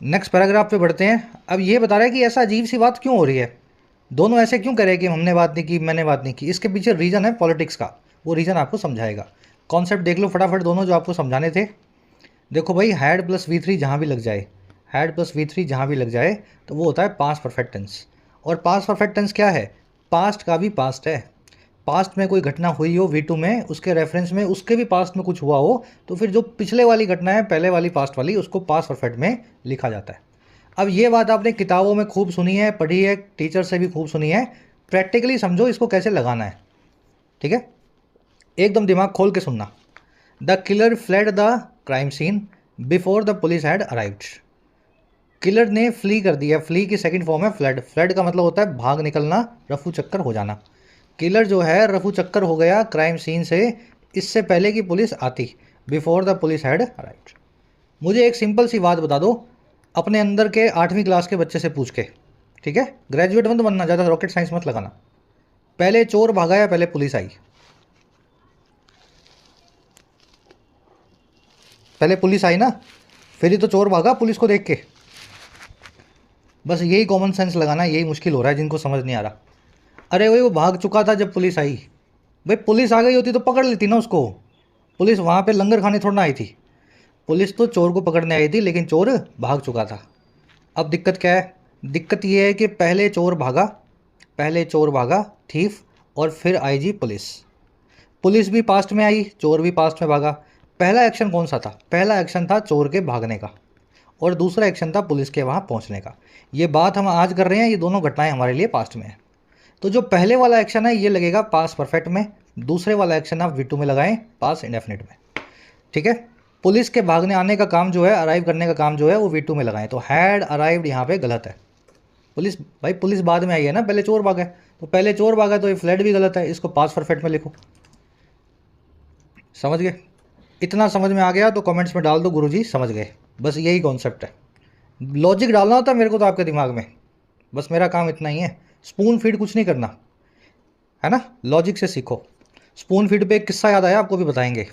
नेक्स्ट पैराग्राफ पे बढ़ते हैं। अब ये बता रहा है कि ऐसा अजीब सी बात क्यों हो रही है, दोनों ऐसे क्यों कह रहे हैं कि हमने बात नहीं की, मैंने बात नहीं की। इसके पीछे रीज़न है पॉलिटिक्स का, वो रीज़न आपको समझाएगा। कॉन्सेप्ट देख लो फटाफट दोनों जो आपको समझाने थे। देखो भाई, हैड प्लस V3 जहाँ भी लग जाए, हैड प्लस V3 जहाँ भी लग जाए तो वो होता है पास्ट परफेक्ट टेंस। और पास्ट परफेक्ट टेंस क्या है, पास्ट का भी पास्ट है। पास्ट में कोई घटना हुई हो V2 में, उसके रेफरेंस में उसके भी पास्ट में कुछ हुआ हो, तो फिर जो पिछले वाली घटना है, पहले वाली पास्ट वाली, उसको पास्ट परफेक्ट में लिखा जाता है। अब ये बात आपने किताबों में खूब सुनी है, पढ़ी है, टीचर से भी खूब सुनी है। प्रैक्टिकली समझो इसको कैसे लगाना है, ठीक है। एकदम दिमाग खोल के सुनना। The killer fled the crime seen before the police had arrived. Killer ने फ्ली कर दिया, फ्ली की सेकंड फॉर्म है फ्लड। फ्लड का मतलब होता है भाग निकलना, रफू चक्कर हो जाना। किलर जो है रफू चक्कर हो गया क्राइम सीन से, इससे पहले कि पुलिस आती, before the police had arrived. मुझे एक सिंपल सी बात बता दो, अपने अंदर के 8वीं क्लास के बच्चे से पूछ के, ठीक है, ग्रेजुएट मत बनना, ज़्यादा रॉकेट साइंस मत लगाना। पहले चोर भागा या पहले पुलिस आई? पहले पुलिस आई ना, फिर ही तो चोर भागा पुलिस को देख के। बस यही कॉमन सेंस लगाना, यही मुश्किल हो रहा है जिनको समझ नहीं आ रहा। अरे भाई वो भाग चुका था जब पुलिस आई, भाई पुलिस आ गई होती तो पकड़ लेती ना उसको। पुलिस वहाँ पे लंगर खाने थोड़ा ना आई थी, पुलिस तो चोर को पकड़ने आई थी, लेकिन चोर भाग चुका था। अब दिक्कत क्या है, दिक्कत ये है कि पहले चोर भागा, पहले चोर भागा थीफ, और फिर आई जी पुलिस। पुलिस भी पास्ट में आई, चोर भी पास्ट में भागा। पहला एक्शन कौन सा था? पहला एक्शन था चोर के भागने का, और दूसरा एक्शन था पुलिस के वहाँ पहुँचने का। ये बात हम आज कर रहे हैं, ये दोनों घटनाएं हमारे लिए पास्ट में है। तो जो पहले वाला एक्शन है ये लगेगा पास्ट परफेक्ट में, दूसरे वाला एक्शन आप V2 में लगाएं पास्ट इंडेफिनिट में, ठीक है। पुलिस के भागने आने का काम जो है, अराइव करने का काम जो है, वो V2 में लगाएं। तो हैड अराइव्ड यहाँ पे गलत है। पुलिस, भाई पुलिस बाद में आई है ना, पहले चोर भागा है, तो पहले चोर भागा तो ये फ्लड भी गलत है, इसको पास्ट परफेक्ट में लिखो। समझ गए? इतना समझ में आ गया तो कमेंट्स में डाल दो गुरुजी समझ गए। बस यही कॉन्सेप्ट है, लॉजिक डालना होता है मेरे को तो आपके दिमाग में, बस मेरा काम इतना ही है। स्पून फीड कुछ नहीं करना है ना, लॉजिक से सीखो। स्पून फीड पे एक किस्सा याद आया, आपको भी बताएंगे।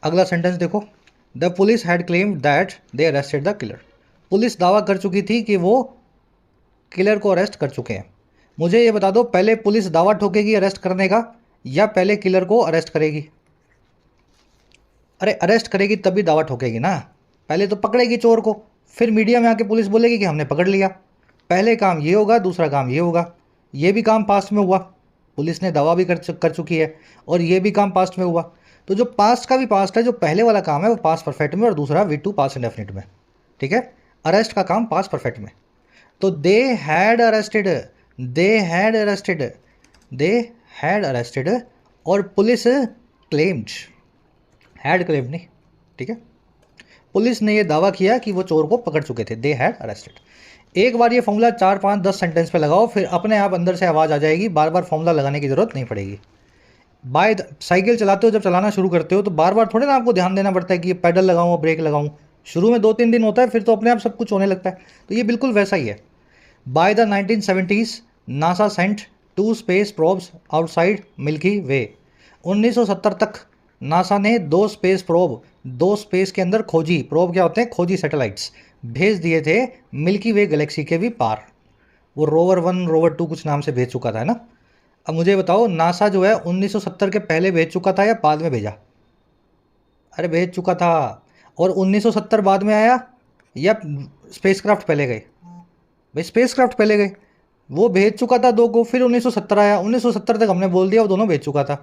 अगला सेंटेंस देखो, the police had claimed that they arrested the killer. Police दावा कर चुकी थी कि वो किलर को अरेस्ट कर चुके हैं। मुझे ये बता दो, पहले पुलिस दावा ठोकेगी अरेस्ट करने का, या पहले किलर को अरेस्ट करेगी? अरे अरेस्ट करेगी तभी दावा ठोकेगी ना, पहले तो पकड़ेगी चोर को, फिर मीडिया में आके पुलिस बोलेगी कि हमने पकड़ लिया, पहले काम ये होगा, दूसरा काम ये होगा। ये भी काम पास्ट में हुआ, पुलिस ने दावा भी कर चुकी है, और ये भी काम पास्ट में हुआ। तो जो पास्ट का भी पास्ट है, जो पहले वाला काम है वो पास्ट परफेक्ट में, और दूसरा V2 पास्ट इंडेफिनिट में। ठीक है, अरेस्ट का काम पास्ट परफेक्ट में। तो they had arrested, they had arrested, they had arrested, और पुलिस क्लेम्ड, हैड क्लेम्ड नहीं। ठीक है, पुलिस ने ये दावा किया कि वो चोर को पकड़ चुके थे, दे हैड अरेस्टेड। एक बार ये फॉर्मूला 4 5 10 सेंटेंस पे लगाओ, फिर अपने आप अंदर से आवाज़ आ जाएगी, बार बार फॉर्मूला लगाने की ज़रूरत नहीं पड़ेगी। साइकिल चलाते हो, जब चलाना शुरू करते हो तो बार बार थोड़े ना आपको ध्यान देना पड़ता है कि ये पैडल लगाऊँ ब्रेक लगाऊँ। शुरू में 2-3 दिन होता है, फिर तो अपने आप सब कुछ होने लगता है। तो ये बिल्कुल वैसा ही है। By the 1970s NASA sent 2 space probes outside Milky Way. 1970 तक नासा ने 2 स्पेस प्रोब, 2 स्पेस के अंदर खोजी, प्रोब क्या होते हैं, खोजी सैटेलाइट्स भेज दिए थे मिल्की वे गैलेक्सी के भी पार। वो रोवर 1 रोवर 2 कुछ नाम से भेज चुका था ना। अब मुझे बताओ, नासा जो है 1970 के पहले भेज चुका था या बाद में भेजा? अरे भेज चुका था। और 1970 बाद में आया या स्पेसक्राफ्ट पहले गए? भाई स्पेसक्राफ्ट पहले गए। वो भेज चुका था 2 को, फिर 1970 आया। 1970 तक हमने बोल दिया वो दोनों भेज चुका था।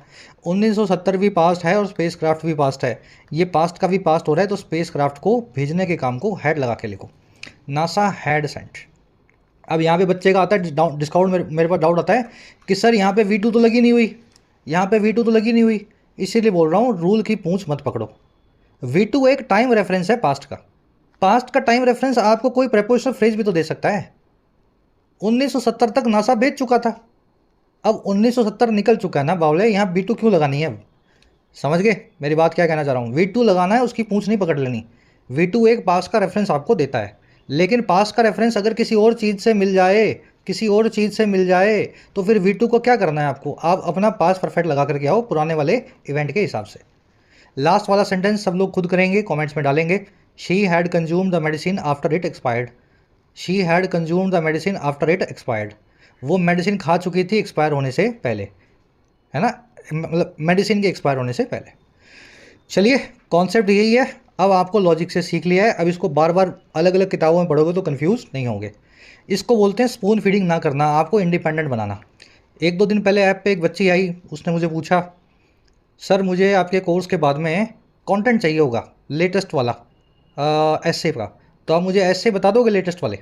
1970 भी पास्ट है और स्पेसक्राफ्ट भी पास्ट है। ये पास्ट का भी पास्ट हो रहा है, तो स्पेसक्राफ्ट को भेजने के काम को हैड लगा के लिखो, नासा हैड सेंट। अब यहाँ पे बच्चे का आता है डिस्काउंट, मेरे पास डाउट आता है कि सर यहाँ पे V2 तो लगी नहीं हुई, यहाँ पे V2 तो लगी नहीं हुई। इसीलिए बोल रहा हूँ, रूल की पूंछ मत पकड़ो। V2 एक टाइम रेफरेंस है पास्ट का। पास्ट का टाइम रेफरेंस आपको कोई प्रेपोजिशनल फ्रेज भी तो दे सकता है। 1970 तक नासा भेज चुका था, अब 1970 निकल चुका है ना बावले, यहाँ V2 क्यों लगानी है? अब समझ गए मेरी बात क्या कहना चाह रहा हूँ? V2 लगाना है, उसकी पूंछ नहीं पकड़ लेनी। V2 एक पास्ट का रेफरेंस आपको देता है, लेकिन पास्ट का रेफरेंस अगर किसी और चीज़ से मिल जाए, किसी और चीज़ से मिल जाए, तो फिर V2 को क्या करना है आपको? आप अपना पास्ट परफेक्ट लगा करके आओ पुराने वाले इवेंट के हिसाब से। लास्ट वाला सेंटेंस सब लोग खुद करेंगे, कमेंट्स में डालेंगे। She had consume the medicine after it expired. She had consume the medicine after it expired. वो मेडिसिन खा चुकी थी एक्सपायर होने से पहले, है ना, मतलब मेडिसिन के एक्सपायर होने से पहले। चलिए, कॉन्सेप्ट यही है। अब आपको लॉजिक से सीख लिया है, अब इसको बार बार अलग अलग किताबों में पढ़ोगे तो कंफ्यूज नहीं होंगे। इसको बोलते हैं स्पून फीडिंग ना करना, आपको इंडिपेंडेंट बनाना। 1-2 दिन पहले ऐप पे एक बच्ची आई, उसने मुझे पूछा सर मुझे आपके कोर्स के बाद में कंटेंट चाहिए होगा लेटेस्ट वाला ऐसे का, तो आप मुझे ऐसे बता दोगे लेटेस्ट वाले?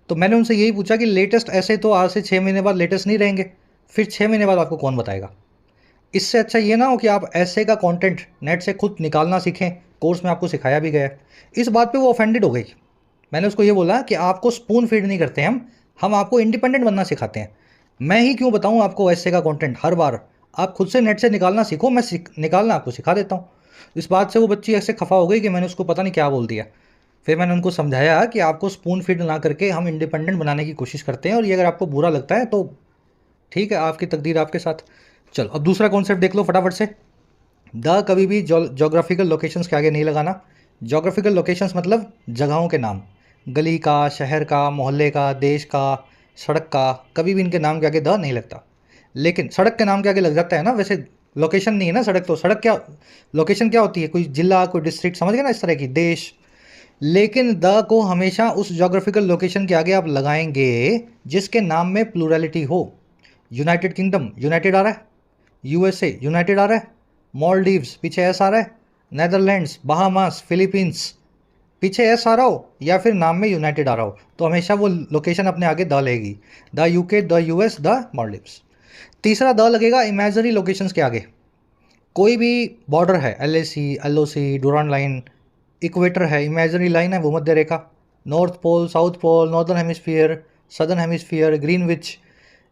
तो मैंने उनसे यही पूछा कि लेटेस्ट ऐसे तो आज से 6 महीने बाद लेटेस्ट नहीं रहेंगे, फिर 6 महीने बाद आपको कौन बताएगा? इससे अच्छा ये ना हो कि आप ऐसे का कंटेंट नेट से खुद निकालना सीखें, कोर्स में आपको सिखाया भी गया है। इस बात पे वो ऑफेंडेड हो गई। मैंने उसको ये बोला कि आपको स्पून फीड नहीं करते हम आपको इंडिपेंडेंट बनना सिखाते हैं। मैं ही क्यों बताऊँ आपको ऐसे का कंटेंट हर बार? आप खुद से नेट से निकालना सीखो, मैं निकालना आपको सिखा देता हूँ। इस बात से वो बच्ची ऐसे खफा हो गई कि मैंने उसको पता नहीं क्या बोल दिया। फिर मैंने उनको समझाया कि आपको स्पून फीड ना करके हम इंडिपेंडेंट बनाने की कोशिश करते हैं, और ये अगर आपको बुरा लगता है तो ठीक है, आपकी तकदीर आपके साथ। चलो अब दूसरा कॉन्सेप्ट देख लो फटाफट से। द कभी भी जोग्राफिकल लोकेशंस के आगे नहीं लगाना। जोग्राफिकल लोकेशंस मतलब जगहों के नाम, गली का, शहर का, मोहल्ले का, देश का, सड़क का, कभी भी इनके नाम के आगे द नहीं लगता। लेकिन सड़क के नाम के आगे लग जाता है ना, वैसे लोकेशन नहीं है ना सड़क, तो सड़क क्या, लोकेशन क्या होती है? कोई जिला, कोई डिस्ट्रिक्ट, समझ गए ना, इस तरह की, देश। लेकिन द को हमेशा उस जोग्राफिकल लोकेशन के आगे आप लगाएंगे जिसके नाम में प्लूरलिटी हो। यूनाइटेड किंगडम, यूनाइटेड आ रहा है, USA यूनाइटेड आ रहा है, मॉलडीव्स पीछे एस आ रहा है, नेदरलैंड्स, बहामास, फिलीपींस पीछे एस आ रहा हो, या फिर नाम में यूनाइटेड आ रहा हो, तो हमेशा वो लोकेशन अपने आगे द लेगी। The UK, the US, the Maldives. तीसरा द लगेगा इमेजनरी लोकेशंस के आगे। कोई भी बॉर्डर है, LAC, LOC, Durand line, equator है, इमेजनरी लाइन है, भूमध्य रेखा, North Pole, South Pole, northern hemisphere, southern hemisphere, Greenwich,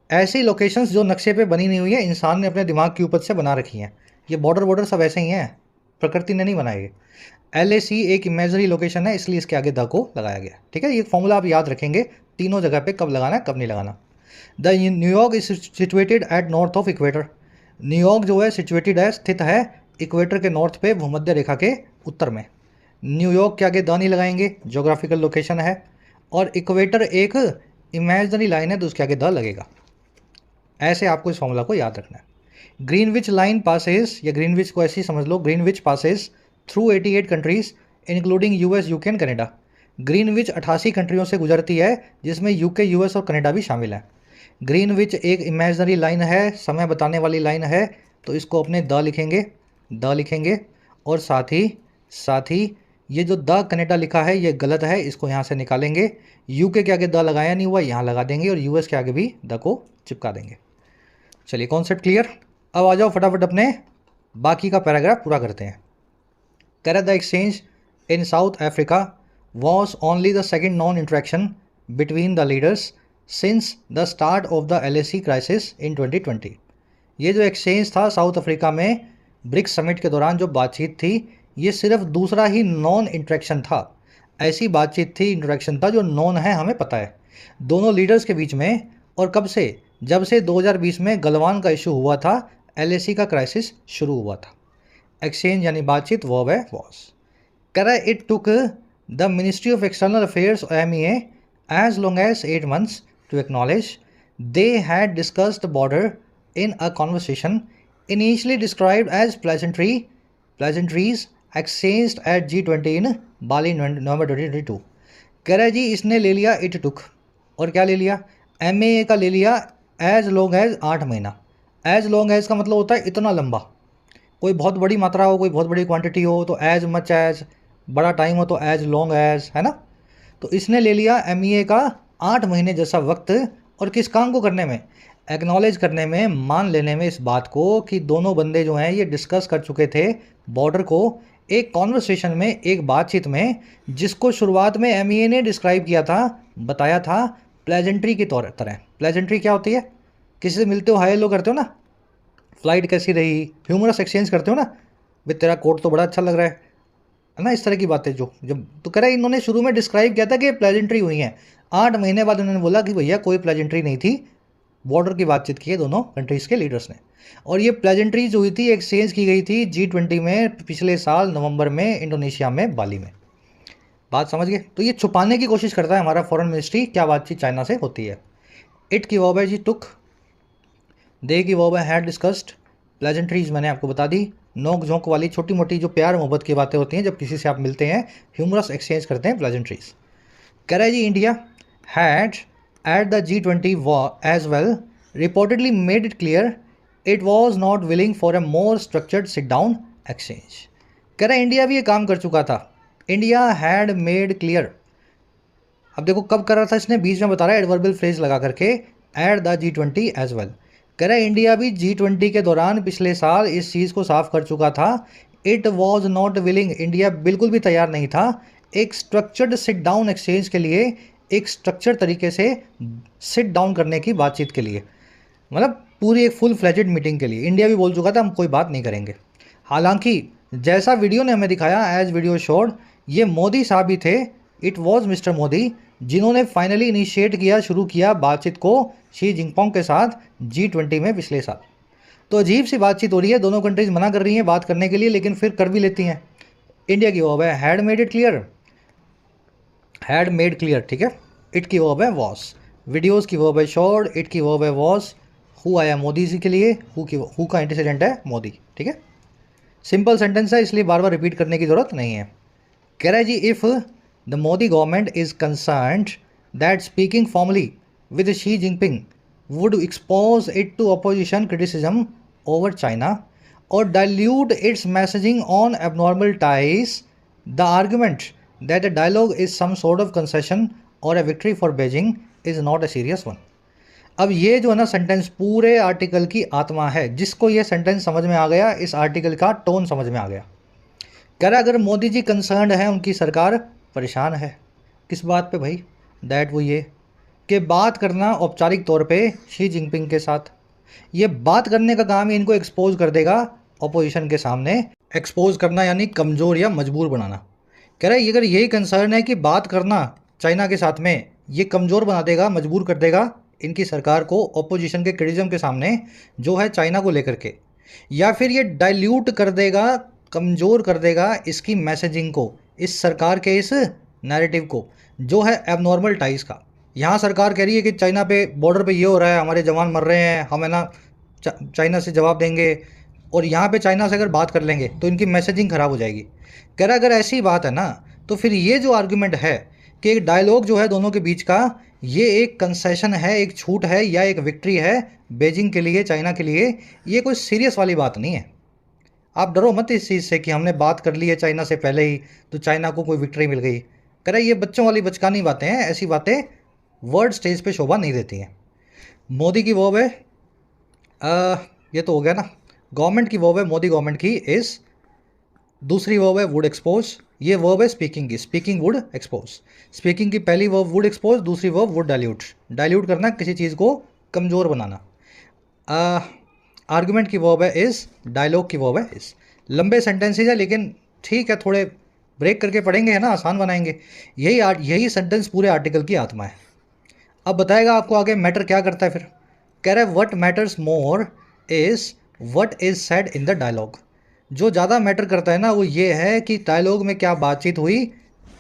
ऐसी लोकेशंस जो नक्शे पे बनी नहीं हुई है, इंसान ने अपने दिमाग की उपज से बना रखी हैं। ये बॉर्डर सब ऐसे ही हैं, प्रकृति ने नहीं बनाए। LAC एक इमेजनरी लोकेशन है, इसलिए इसके आगे द को लगाया गया। ठीक है, ये फॉर्मूला आप याद रखेंगे, तीनों जगह पे कब लगाना है कब नहीं लगाना। The New York is situated at north of equator. New York जो है सिचुएटेड है, स्थित है इक्वेटर के नॉर्थ पे, भूमध्य रेखा के उत्तर में। न्यूयॉर्क के आगे द नहीं लगाएंगे, जोग्राफिकल लोकेशन है, और इक्वेटर एक इमेजनरी लाइन है तो उसके आगे द लगेगा। ऐसे आपको इस फॉर्मूला को याद रखना है। ग्रीनविच लाइन पासेस, या ग्रीनविच को ऐसे ही समझ लो, Greenwich passes through 88 countries including US, UK and Canada. Greenwich 88 कंट्रियों से गुजरती है, जिसमें यूके, यूएस और कनाडा भी शामिल है। ग्रीनविच एक इमेजिनरी लाइन है, समय बताने वाली लाइन है, तो इसको अपने द लिखेंगे। और साथ ही ये जो द कनाडा लिखा है ये गलत है, इसको यहाँ से निकालेंगे। यूके के आगे द लगाया नहीं हुआ, यहाँ लगा देंगे, और यूएस के आगे भी द को चिपका देंगे। चलिए, कॉन्सेप्ट क्लियर। अब आ जाओ फटाफट अपने बाकी का पैराग्राफ पूरा करते हैं। कह the exchange in south Africa was only the second non-interaction between the leaders since the start of the LAC crisis in 2020। ये जो एक्सचेंज था साउथ अफ्रीका में ब्रिक्स समिट के दौरान जो बातचीत थी, ये सिर्फ दूसरा ही नॉन इंटरेक्शन था। ऐसी बातचीत थी, इंटरेक्शन था जो नॉन है, हमें पता है, दोनों लीडर्स के बीच में। और कब से? जब से 2020 में गलवान का इशू हुआ था, LAC का क्राइसिस शुरू हुआ था। एक्सचेंज यानी बातचीत, वर्ब है वॉज। कह it took the Ministry of External Affairs MEA as long as 8 months to acknowledge they had discussed the border in a conversation initially described as pleasantries exchanged at G20 in Bali November 2022। कह रहा है जी इसने ले लिया it took, और क्या ले लिया? MEA का ले लिया as long as 8 महीना। as long as का मतलब होता है इतना लंबा। कोई बहुत बड़ी मात्रा हो, कोई बहुत बड़ी क्वांटिटी हो तो as much as, बड़ा टाइम हो तो एज लॉन्ग एज, है ना। तो इसने ले लिया MEA का 8 महीने जैसा वक्त, और किस काम को करने में? एक्नॉलेज करने में, मान लेने में इस बात को कि दोनों बंदे जो हैं ये डिस्कस कर चुके थे बॉर्डर को एक कॉन्वर्सेशन में, एक बातचीत में, जिसको शुरुआत में MEA ने डिस्क्राइब किया था, बताया था प्लेजेंट्री की तरह। प्लेजेंट्री क्या होती है? किसी से मिलते हो, हाय हेलो करते हो ना, फ्लाइट कैसी रही, ह्यूमरस एक्सचेंज करते हो ना, भाई तेरा कोट तो बड़ा अच्छा लग रहा है ना, इस तरह की बातें जो जब तो कह रहा है इन्होंने शुरू में डिस्क्राइब किया था कि प्लेजेंट्री हुई है। 8 महीने बाद उन्होंने बोला कि भैया कोई प्लेजेंट्री नहीं थी, बॉर्डर की बातचीत की है दोनों कंट्रीज़ के लीडर्स ने। और ये प्लेजेंट्रीज हुई थी, एक्सचेंज की गई थी G20 में पिछले साल नवंबर में इंडोनेशिया में, बाली में। बात समझ गए? तो ये छुपाने की कोशिश करता है हमारा फॉरेन मिनिस्ट्री क्या बातचीत चाइना से होती है। इट की वर्ब है जी टुक, दे की वर्ब है हैड डिस्कस्ड, प्लेजेंट्रीज मैंने आपको बता दी, नोक झोंक वाली छोटी मोटी जो प्यार मोहब्बत की बातें होती हैं जब किसी से आप मिलते हैं, ह्यूमरस एक्सचेंज करते हैं, प्लेजेंट्रीज। कह रहा है जी India had at the G20 as well reportedly made it clear it was not willing for a more structured sit down exchange. कह रहा है इंडिया भी ये काम कर चुका था। इंडिया हैड मेड क्लियर, अब देखो कब कर रहा था इसने, बीच में बता रहा है एडवर्बल फ्रेज लगा करके, eight the G20 as well. कह रहा है इंडिया भी G20 के दौरान पिछले साल इस चीज़ को साफ कर चुका था। It was not willing, India बिल्कुल भी तैयार नहीं था एक स्ट्रक्चर्ड सिट डाउन एक्सचेंज के लिए, एक स्ट्रक्चर तरीके से सिट डाउन करने की बातचीत के लिए, मतलब पूरी एक फुल फ्लेजेड मीटिंग के लिए इंडिया भी बोल चुका था हम कोई बात नहीं करेंगे। हालांकि जैसा वीडियो ने हमें दिखाया, एज वीडियो शोड, ये मोदी साहब ही थे, इट वॉज मिस्टर मोदी, जिन्होंने फाइनली इनिशिएट किया, शुरू किया बातचीत को शी जिनपिंग के साथ G20 में पिछले साल। तो अजीब सी बातचीत हो रही है, दोनों कंट्रीज मना कर रही हैं बात करने के लिए, लेकिन फिर कर भी लेती हैं। इंडिया की वर्ब है had made it clear, had made clear, ठीक है। इट की वर्ब है वॉस, वीडियोस की वर्ब है शॉर्ट, इट की वर्ब है वॉस, हु आया मोदी जी के लिए, हु का एंटीसीडेंट है मोदी, ठीक है। सिंपल सेंटेंस है इसलिए बार बार रिपीट करने की जरूरत नहीं है। कह रहा है जी if the Modi government is concerned that speaking formally with Xi Jinping would expose it to opposition criticism over China or dilute its messaging on abnormal ties, the argument that the dialogue is some sort of concession or a victory for Beijing is not a serious one। अब ये जो है ना sentence पूरे article की आत्मा है, जिसको ये सेंटेंस समझ में आ गया, इस आर्टिकल का टोन समझ में आ गया। कह रहा अगर मोदी जी कंसर्न्ड है, उनकी सरकार परेशान है, किस बात पे भाई? दैट वो ये कि बात करना औपचारिक तौर पे शी जिनपिंग के साथ, ये बात करने का काम ही इनको एक्सपोज कर देगा अपोजिशन के सामने। एक्सपोज करना यानी कमज़ोर या मजबूर बनाना। कह रहा है अगर यही कंसर्न है कि बात करना चाइना के साथ में ये कमज़ोर बना देगा, मजबूर कर देगा इनकी सरकार को अपोजिशन के क्रिटिसिज्म के सामने जो है चाइना को लेकर के, या फिर ये डाइल्यूट कर देगा, कमज़ोर कर देगा इसकी मैसेजिंग को, इस सरकार के इस नैरेटिव को जो है एबनॉर्मल टाइज का। यहाँ सरकार कह रही है कि चाइना पे बॉर्डर पे ये हो रहा है, हमारे जवान मर रहे हैं, हम है ना चाइना से जवाब देंगे, और यहाँ पे चाइना से अगर बात कर लेंगे तो इनकी मैसेजिंग ख़राब हो जाएगी। कह रहा अगर ऐसी बात है ना तो फिर ये जो आर्गुमेंट है कि एक डायलॉग जो है दोनों के बीच का, ये एक कंसेशन है, एक छूट है या एक विक्ट्री है बीजिंग के लिए, चाइना के लिए। ये कोई सीरियस वाली बात नहीं है। आप डरो मत इस चीज़ से कि हमने बात कर ली है चाइना से पहले ही तो चाइना को कोई विक्ट्री मिल गई। कह रहे ये बच्चों वाली बचकानी बातें हैं, ऐसी बातें वर्ल्ड स्टेज पे शोभा नहीं देती हैं। मोदी की वर्ब है, ये तो हो गया ना। गवर्नमेंट की वर्ब है, मोदी गवर्नमेंट की इज़। दूसरी वर्ब है वुड एक्सपोज, ये वर्ब है स्पीकिंग की, स्पीकिंग वुड एक्सपोज। स्पीकिंग की पहली वर्ब वुड एक्सपोज, दूसरी वर्ब वुड डाइल्यूट, डाइल्यूट करना, किसी चीज़ को कमज़ोर बनाना। आर्गुमेंट की वर्ब है इज़, डायलॉग की वर्ब है इज़। लंबे सेंटेंसेज है लेकिन ठीक है, थोड़े ब्रेक करके पढ़ेंगे है ना, आसान बनाएंगे। यही सेंटेंस पूरे आर्टिकल की आत्मा है। अब बताएगा आपको आगे मैटर क्या करता है फिर। कह रहा है what matters more is what is said in the dialogue. जो ज़्यादा मैटर करता है ना वो ये है कि डायलॉग में क्या बातचीत हुई,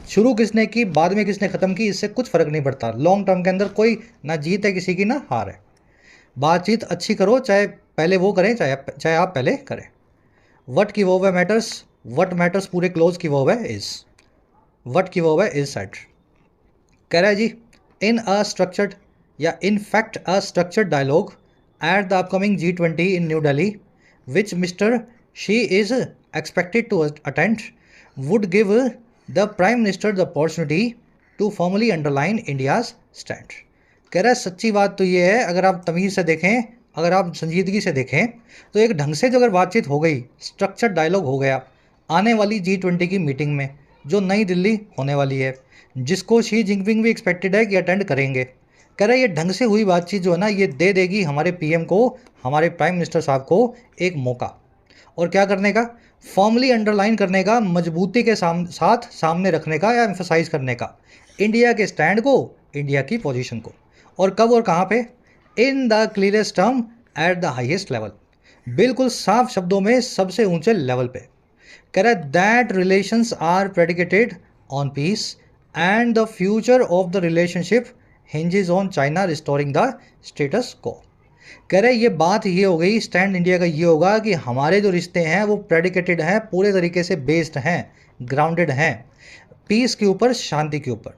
शुरू किसने की, बाद में किसने ख़त्म की, इससे कुछ फ़र्क नहीं पड़ता। लॉन्ग टर्म के अंदर कोई ना जीत है किसी की ना हार है। बातचीत अच्छी करो, चाहे पहले वो करें चाहे आप पहले करें। वट की वर्ब है मैटर्स, वट मैटर्स पूरे क्लोज की वर्ब है इज़, वट की वर्ब है इज़ सेड। कह रहा है जी इन अ स्ट्रक्चर्ड या in fact a structured dialogue at the upcoming G20 in New Delhi which Mister Xi is expected to attend would give the Prime Minister the opportunity to formally underline India's stand। कह रहा है सच्ची बात तो ये है, अगर आप तमीज़ से देखें, अगर आप संजीदगी से देखें तो एक ढंग से जो अगर बातचीत हो गई, स्ट्रक्चर्ड डायलॉग हो गया आने वाली G20 की मीटिंग में जो नई दिल्ली होने वाली है, जिसको शी जिनपिंग भी एक्सपेक्टेड है कि अटेंड करेंगे। कह रहा है ये ढंग से हुई बातचीत जो है ना, ये दे देगी हमारे पीएम को, हमारे प्राइम मिनिस्टर साहब को एक मौका। और क्या करने का, फॉर्मली अंडरलाइन करने का, मजबूती के साथ सामने रखने का या एम्फसाइज करने का इंडिया के स्टैंड को, इंडिया की पोजीशन को। और कब और कहाँ पे, in the clearest term at the highest level, बिल्कुल साफ शब्दों में सबसे ऊंचे लेवल पे। कह रहा है that relations are predicated on peace and the future of the relationship hinges on China restoring the status quo. कह रहे ये बात ये हो गई, स्टैंड इंडिया का ये होगा कि हमारे जो रिश्ते हैं वो प्रेडिकेटेड हैं, पूरे तरीके से बेस्ड हैं, ग्राउंडेड हैं पीस के ऊपर, शांति के ऊपर।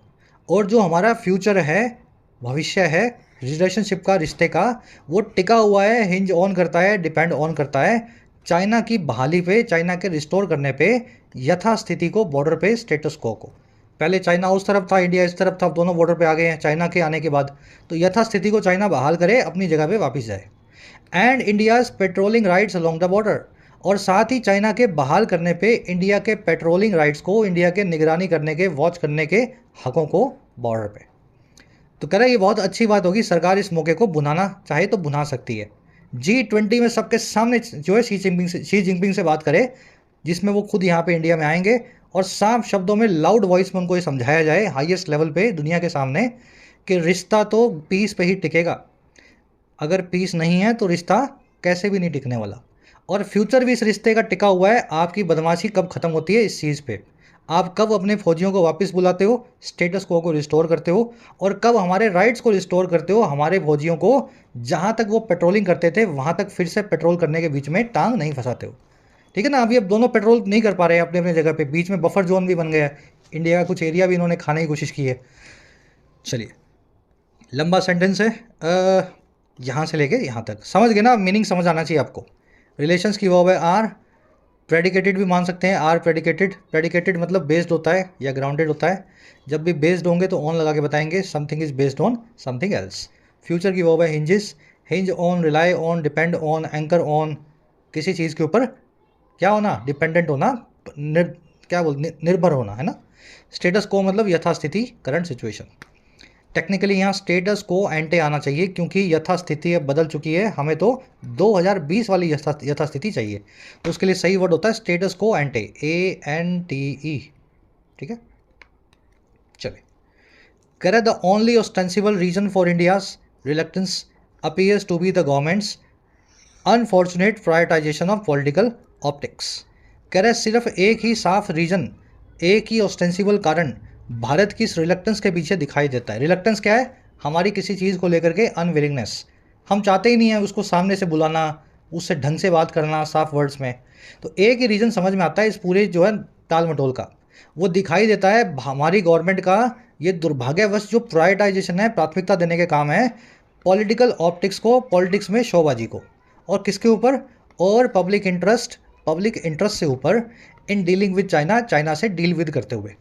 और जो हमारा फ्यूचर है, भविष्य है रिलेशनशिप का, रिश्ते का, वो टिका हुआ है, हिंज ऑन करता है, डिपेंड ऑन करता है चाइना की बहाली पे, चाइना के रिस्टोर करने पे, यथास्थिति को, बॉर्डर पे स्टेटस को। पहले चाइना उस तरफ था, इंडिया इस तरफ था, दोनों बॉर्डर पे आ गए हैं चाइना के आने के बाद। तो यथास्थिति को चाइना बहाल करे, अपनी जगह पे वापस जाए। And India's patrolling rights along the border, और साथ ही चाइना के बहाल करने पे इंडिया के पेट्रोलिंग राइट्स को, इंडिया के निगरानी करने के, वॉच करने के हकों को बॉर्डर पे। तो कह रहा है ये बहुत अच्छी बात होगी, सरकार इस मौके को भुनाना चाहे तो भुना सकती है। G20 में सबके सामने जो है शी जिनपिंग से बात करे, जिसमें वो खुद यहाँ पे इंडिया में आएंगे और साफ शब्दों में लाउड वॉइस में उनको ये समझाया जाए हाईएस्ट लेवल पे दुनिया के सामने कि रिश्ता तो पीस पे ही टिकेगा, अगर पीस नहीं है तो रिश्ता कैसे भी नहीं टिकने वाला। और फ्यूचर भी इस रिश्ते का टिका हुआ है। आपकी बदमाशी कब ख़त्म होती है इस चीज़ पे, आप कब अपने फौजियों को वापस बुलाते हो, स्टेटस को रिस्टोर करते हो, और कब हमारे राइट्स को रिस्टोर करते हो, हमारे फौजियों को जहाँ तक वो पेट्रोलिंग करते थे वहाँ तक फिर से पेट्रोल करने के बीच में टांग नहीं फंसाते हो। ठीक है ना। अभी अब दोनों पेट्रोल नहीं कर पा रहे हैं अपने अपने जगह पे, बीच में बफर जोन भी बन गया है, इंडिया का कुछ एरिया भी इन्होंने खाने की कोशिश की है। चलिए, लंबा सेंटेंस है, यहाँ से लेके यहाँ तक समझ गए ना, मीनिंग समझ आना चाहिए आपको। रिलेशंस की वर्ब है आर, प्रेडिकेटेड भी मान सकते हैं, आर प्रेडिकेटेड। प्रेडिकेटेड मतलब बेस्ड होता है या ग्राउंडेड होता है। जब भी बेस्ड होंगे तो ऑन लगा के बताएंगे, something is based on something else. Future की वर्ब है hinges, hinge on, rely on, depend on, anchor on, किसी चीज़ के ऊपर क्या होना, डिपेंडेंट होना, निर्भर होना, है ना। स्टेटस को मतलब यथास्थिति, करंट सिचुएशन। टेक्निकली यहाँ स्टेटस को एंटे आना चाहिए क्योंकि यथास्थिति अब बदल चुकी है, हमें तो 2020 वाली यथास्थिति चाहिए। तो उसके लिए सही वर्ड होता है स्टेटस को एंटे, ANTE। ठीक है, चलिए। कह रहा है the only ostensible reason for India's reluctance appears to be the government's unfortunate prioritisation of political optics. कह रहा है सिर्फ एक ही साफ रीजन, एक ही ऑस्टेंसिबल कारण भारत की इस रिलक्टेंस के पीछे दिखाई देता है। रिलक्टेंस क्या है, हमारी किसी चीज़ को लेकर के अनविलिंगनेस, हम चाहते ही नहीं है उसको सामने से बुलाना, उससे ढंग से बात करना साफ वर्ड्स में। तो एक ही रीज़न समझ में आता है इस पूरे जो है टाल मटोल का, वो दिखाई देता है हमारी गवर्नमेंट का ये दुर्भाग्यवश जो प्रायोरिटाइजेशन है, प्राथमिकता देने के काम है पॉलिटिकल ऑप्टिक्स को, पॉलिटिक्स में शोबाजी को, और किसके ऊपर, और पब्लिक इंटरेस्ट से ऊपर in dealing with China, China से डील विद करते हुए।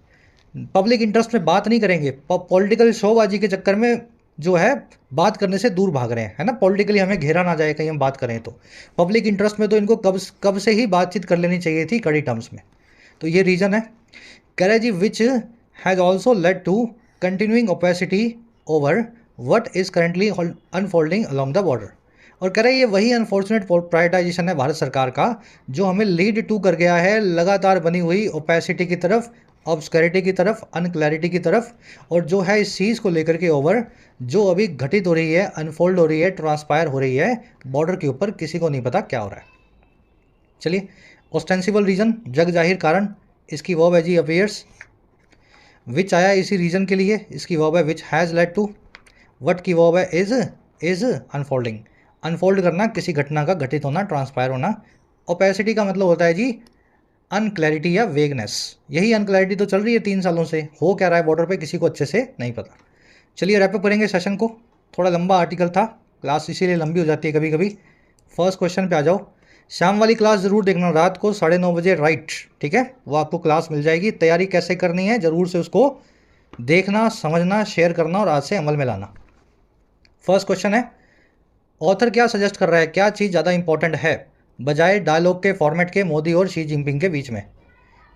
पब्लिक इंटरेस्ट में बात नहीं करेंगे, पॉलिटिकल शोबाजी के चक्कर में जो है बात करने से दूर भाग रहे हैं, है ना। पॉलिटिकली हमें घेरा ना जाए कहीं हम बात करें तो। पब्लिक इंटरेस्ट में तो इनको कब से ही बातचीत कर लेनी चाहिए थी कड़ी टर्म्स में। तो ये रीज़न है। कह रहे जी which has also led to continuing opacity over what is currently unfolding along the border. और कह रहे ये वही अनफॉर्चुनेट प्रायोरिटाइजेशन है भारत सरकार का जो हमें लीड टू कर गया है लगातार बनी हुई ओपेसिटी की तरफ, ऑब्सक्योरिटी की तरफ, अनक्लैरिटी की तरफ, और जो है इस चीज़ को लेकर के ओवर जो अभी घटित हो रही है, अनफोल्ड हो रही है, ट्रांसपायर हो रही है बॉर्डर के ऊपर, किसी को नहीं पता क्या हो रहा है। चलिए, ऑस्टेंसिबल रीजन, जग जाहिर कारण, इसकी वर्ब है जी अपीयर्स। विच आया इसी रीजन के लिए, इसकी वर्ब है which has led to. What की वर्ब है इज अनफोल्डिंग, अनफोल्ड करना, किसी घटना का घटित होना, ट्रांसपायर होना। ओपेसिटी का मतलब होता है जी अनक्लैरिटी या वेगनेस। यही अनक्लैरिटी तो चल रही है 3 सालों से, हो क्या रहा है बॉर्डर पे किसी को अच्छे से नहीं पता। चलिए रैपअप करेंगे सेशन को। थोड़ा लंबा आर्टिकल था, क्लास इसीलिए लंबी हो जाती है कभी कभी। फर्स्ट क्वेश्चन पे आ जाओ। शाम वाली क्लास ज़रूर देखना, रात को 9:30 बजे राइट, ठीक है, वो आपको क्लास मिल जाएगी। तैयारी कैसे करनी है ज़रूर से उसको देखना, समझना, शेयर करना और आज से अमल में लाना। फर्स्ट क्वेश्चन है, ऑथर क्या सजेस्ट कर रहा है, क्या चीज़ ज़्यादा इंपॉर्टेंट है बजाय डायलॉग के फॉर्मेट के मोदी और शी जिनपिंग के बीच में।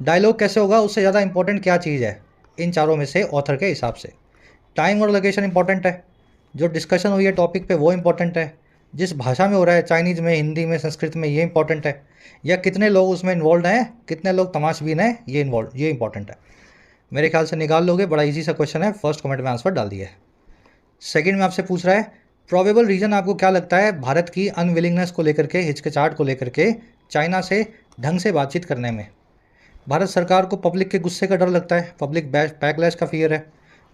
डायलॉग कैसे होगा, उससे ज़्यादा इंपॉर्टेंट क्या चीज़ है इन चारों में से ऑथर के हिसाब से। टाइम और लोकेशन इंपॉर्टेंट है, जो डिस्कशन हुई है टॉपिक पे वो इंपॉर्टेंट है, जिस भाषा में हो रहा है, चाइनीज़ में, हिंदी में, संस्कृत में, ये इंपॉर्टेंट है, या कितने लोग उसमें इन्वॉल्व हैं, कितने लोग तमाशबीन हैं, ये इंपॉर्टेंट है। मेरे ख्याल से निकाल लोगे, बड़ा इजी सा क्वेश्चन है, फर्स्ट कमेंट में आंसर डाल दिया है। सेकंड में आपसे पूछ रहा है प्रोबेबल रीज़न आपको क्या लगता है भारत की अनविलिंगनेस को लेकर के, हिचकिचाहट को लेकर के चाइना से ढंग से बातचीत करने में। भारत सरकार को पब्लिक के गुस्से का डर लगता है, पब्लिक बैकलैश का फियर है,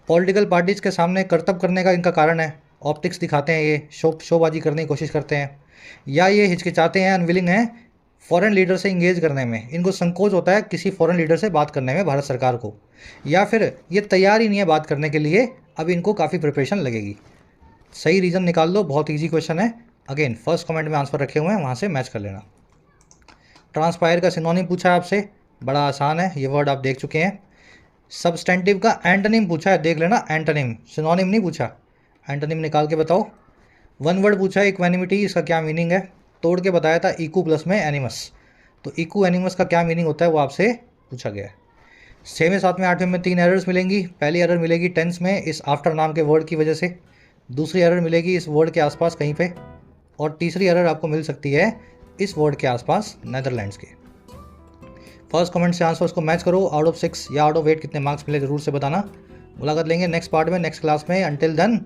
पॉलिटिकल पार्टीज़ के सामने करतब करने का इनका कारण है, ऑप्टिक्स दिखाते हैं, ये शोबाजी करने की कोशिश करते हैं, या ये हिचकिचाते हैं, अनविलिंग हैं फॉरेन लीडर से इंगेज करने में, इनको संकोच होता है किसी फॉरेन लीडर से बात करने में भारत सरकार को, या फिर ये तैयार ही नहीं है बात करने के लिए, अब इनको काफ़ी प्रिपरेशन लगेगी। सही रीज़न निकाल लो, बहुत ईजी क्वेश्चन है। अगेन फर्स्ट कमेंट में आंसर रखे हुए हैं, वहाँ से मैच कर लेना। ट्रांसपायर का सिनोनिम पूछा है आपसे, बड़ा आसान है, ये वर्ड आप देख चुके हैं। सब्सटेंटिव का एंटोनिम पूछा है, देख लेना एंटोनिम, सिनोनिम नहीं पूछा। एंटोनिम निकाल के बताओ। वन वर्ड पूछा है इक्वेनिमिटी, इसका क्या मीनिंग है, तोड़ के बताया था इक्ू प्लस में एनिमस, तो इक्ू एनिमस का क्या मीनिंग होता है वो आपसे पूछा गया है। 6वें 7वें 8वें में 3 एरर्स मिलेंगी। पहली एरर मिलेगी टेंस में इस आफ्टर नाम के वर्ड की वजह से, दूसरी एरर मिलेगी इस वर्ड के आसपास कहीं पे, और तीसरी एरर आपको मिल सकती है इस वर्ड के आसपास नेदरलैंड्स के। फर्स्ट कमेंट से आंसर उसको मैच करो, आउट ऑफ 6 या आउट ऑफ 8 कितने मार्क्स मिले ज़रूर से बताना। मुलाकात लेंगे नेक्स्ट पार्ट में, नेक्स्ट क्लास में। Until then